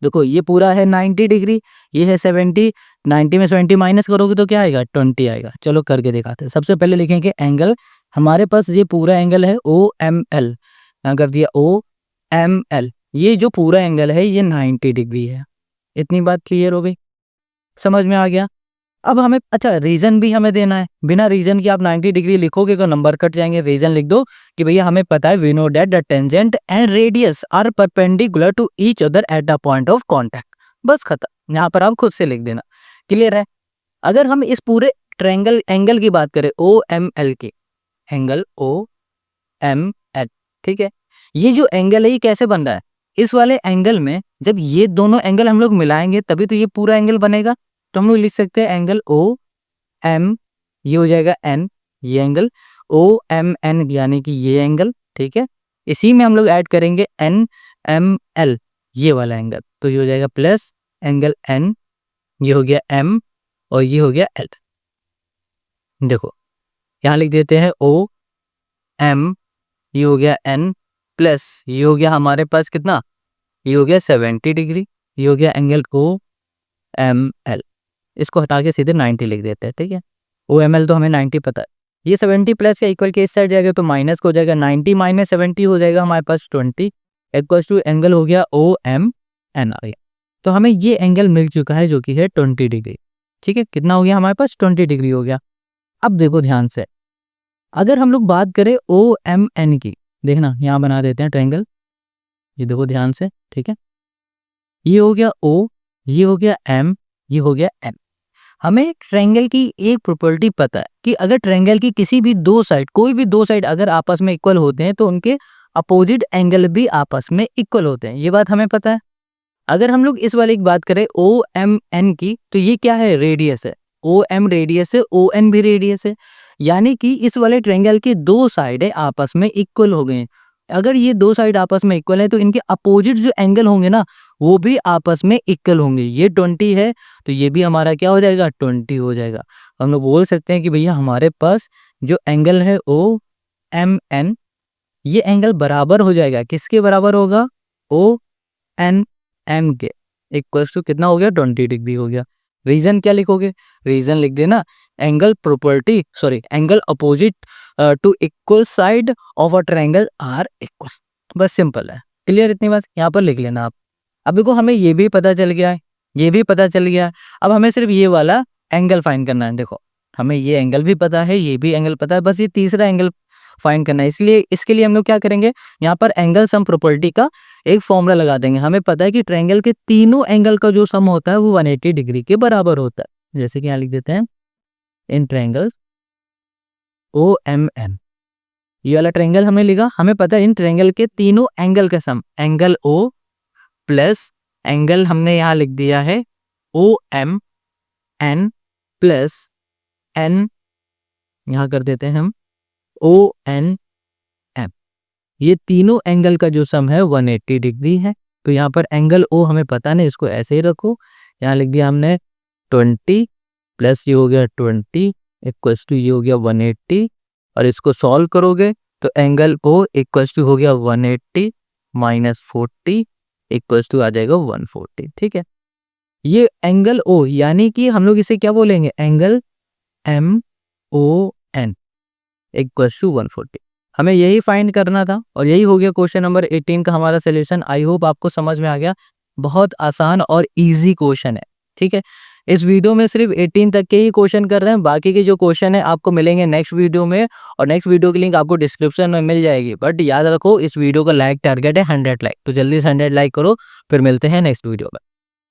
[SPEAKER 1] देखो ये पूरा है 90 डिग्री, ये है 70, 90 में 70 माइनस करोगे तो क्या आएगा 20 आएगा। चलो करके दिखाते हैं। सबसे पहले लिखेंगे एंगल, हमारे पास ये पूरा एंगल है ओ एम एल, यहाँ कर दिया ओ एम एल, ये जो पूरा एंगल है ये 90 डिग्री है। इतनी बात क्लियर हो गई, समझ में आ गया। अब हमें अच्छा रीजन भी हमें देना है, बिना रीजन के आप 90 डिग्री लिखोगे तो नंबर कट जाएंगे। रीजन लिख दो कि भैया हमें पता है we know that the tangent and radius are perpendicular to each other at the point of contact. बस खत्म, यहाँ पर आप खुद से लिख देना, क्लियर है। अगर हम इस पूरे ट्रायंगल एंगल की बात करें ओ एम एल के, एंगल ओ एम एल, ठीक है, ये जो एंगल है ये कैसे बन रहा है, इस वाले एंगल में जब ये दोनों एंगल हम लोग मिलाएंगे तभी तो ये पूरा एंगल बनेगा। तो हम लोग लिख सकते हैं एंगल ओ एम, ये हो जाएगा एन, ये एंगल ओ एम एन यानी कि ये एंगल, ठीक है। इसी में हम लोग ऐड करेंगे एन एम एल, ये वाला एंगल, तो ये हो जाएगा प्लस एंगल एन, ये हो गया एम और ये हो गया एल। देखो यहाँ लिख देते हैं ओ एम, ये हो गया एन प्लस ये हो गया हमारे पास कितना, ये हो गया 70 डिग्री, ये हो गया एंगल ओ एम एल। इसको हटा के सीधे 90 लिख देते हैं, ठीक है। ओ एम एल तो हमें 90 पता है, ये 70 प्लस का इक्वल के इस साइड जाएगा तो माइनस हो जाएगा, 90 माइनस 70 हो जाएगा हमारे पास 20 इक्वल्स टू एंगल हो गया ओ एम एन आ गया। तो हमें ये एंगल मिल चुका है जो कि है 20 डिग्री, ठीक है। कितना हो गया हमारे पास, 20 डिग्री हो गया। अब देखो ध्यान से, अगर हम लोग बात करें ओ एम एन की, देखना यहाँ बना देते हैं ट्रायंगल, ये देखो ध्यान से, ठीक है। ये हो गया ओ, ये हो गया एम, ये हो गया एन। हमें ट्रायंगल की एक प्रॉपर्टी पता है कि अगर ट्रायंगल की किसी भी दो साइड, कोई भी दो साइड अगर आपस में इक्वल होते हैं तो उनके अपोजिट एंगल भी आपस में इक्वल होते हैं, ये बात हमें पता है। अगर हम लोग इस वाले की बात करें ओ एम एन की, तो ये क्या है, रेडियस है। ओ एम रेडियस है, ओ एन भी रेडियस है, यानी कि इस वाले ट्रायंगल की दो साइडें आपस में इक्वल हो गए हैं। अगर ये दो साइड आपस में इक्वल है तो इनके अपोजिट जो एंगल होंगे ना वो भी आपस में इक्वल होंगे। ये 20 है तो ये भी हमारा क्या हो जाएगा, 20 हो जाएगा। हम लोग बोल सकते हैं कि भैया हमारे पास जो एंगल है ओ एम एन, ये एंगल बराबर हो जाएगा, किसके बराबर होगा, ओ एन एम के, इक्वल्स टू कितना हो गया, 20 डिग्री हो गया। रीजन क्या लिखोगे, रीजन लिख देना angle property, sorry angle opposite to equal side of a triangle are equal. बस सिंपल है, क्लियर, इतनी बात यहाँ पर लिख लेना आप। अब देखो हमें ये भी पता चल गया है, ये भी पता चल गया है। अब हमें सिर्फ ये वाला एंगल फाइंड करना है। देखो हमें ये एंगल भी पता है, ये भी एंगल पता है, बस ये तीसरा एंगल फाइंड करना है। इसलिए इसके लिए हम लोग क्या करेंगे, यहाँ पर एंगल सम प्रॉपर्टी का एक फॉर्मूला लगा देंगे। हमें पता है कि ट्रायंगल के तीनों एंगल का जो सम होता है वो 180 डिग्री के बराबर होता है। जैसे कि यहाँ लिख देते हैं इन ट्रायंगल्स ओ एम एन, ये वाला ट्रायंगल हमें लिखा, हमें पता है इन ट्रायंगल के तीनों एंगल का sum angle O plus angle हमने यहाँ लिख दिया है O M N plus N, यहाँ कर देते हैं हम ओ एन एम। ये तीनों एंगल का जो सम है 180 डिग्री है। तो यहाँ पर एंगल ओ हमें पता नहीं, इसको ऐसे ही रखो। यहाँ लिख दिया हमने 20 प्लस ये हो गया 20 इक्वल्स टू ये हो गया 180, और इसको सॉल्व करोगे तो एंगल ओ इक्वल्स टू हो गया 180 माइनस 40 इक्वल्स टू आ जाएगा 140, ठीक है। ये एंगल ओ यानी कि हम लोग इसे क्या बोलेंगे, angle M O N equals to 140। हमें यही फाइंड करना था और यही हो गया क्वेश्चन नंबर 18 का हमारा सोल्यूशन। आई होप आपको समझ में आ गया, बहुत आसान और इजी क्वेश्चन है, ठीक है। इस वीडियो में सिर्फ 18 तक के ही क्वेश्चन कर रहे हैं, बाकी के जो क्वेश्चन है आपको मिलेंगे नेक्स्ट वीडियो में, और नेक्स्ट वीडियो की लिंक आपको डिस्क्रिप्शन में मिल जाएगी। बट याद रखो इस वीडियो का लाइक टारगेट है 100 लाइक, तो जल्दी से 100 लाइक करो, फिर मिलते हैं नेक्स्ट वीडियो में।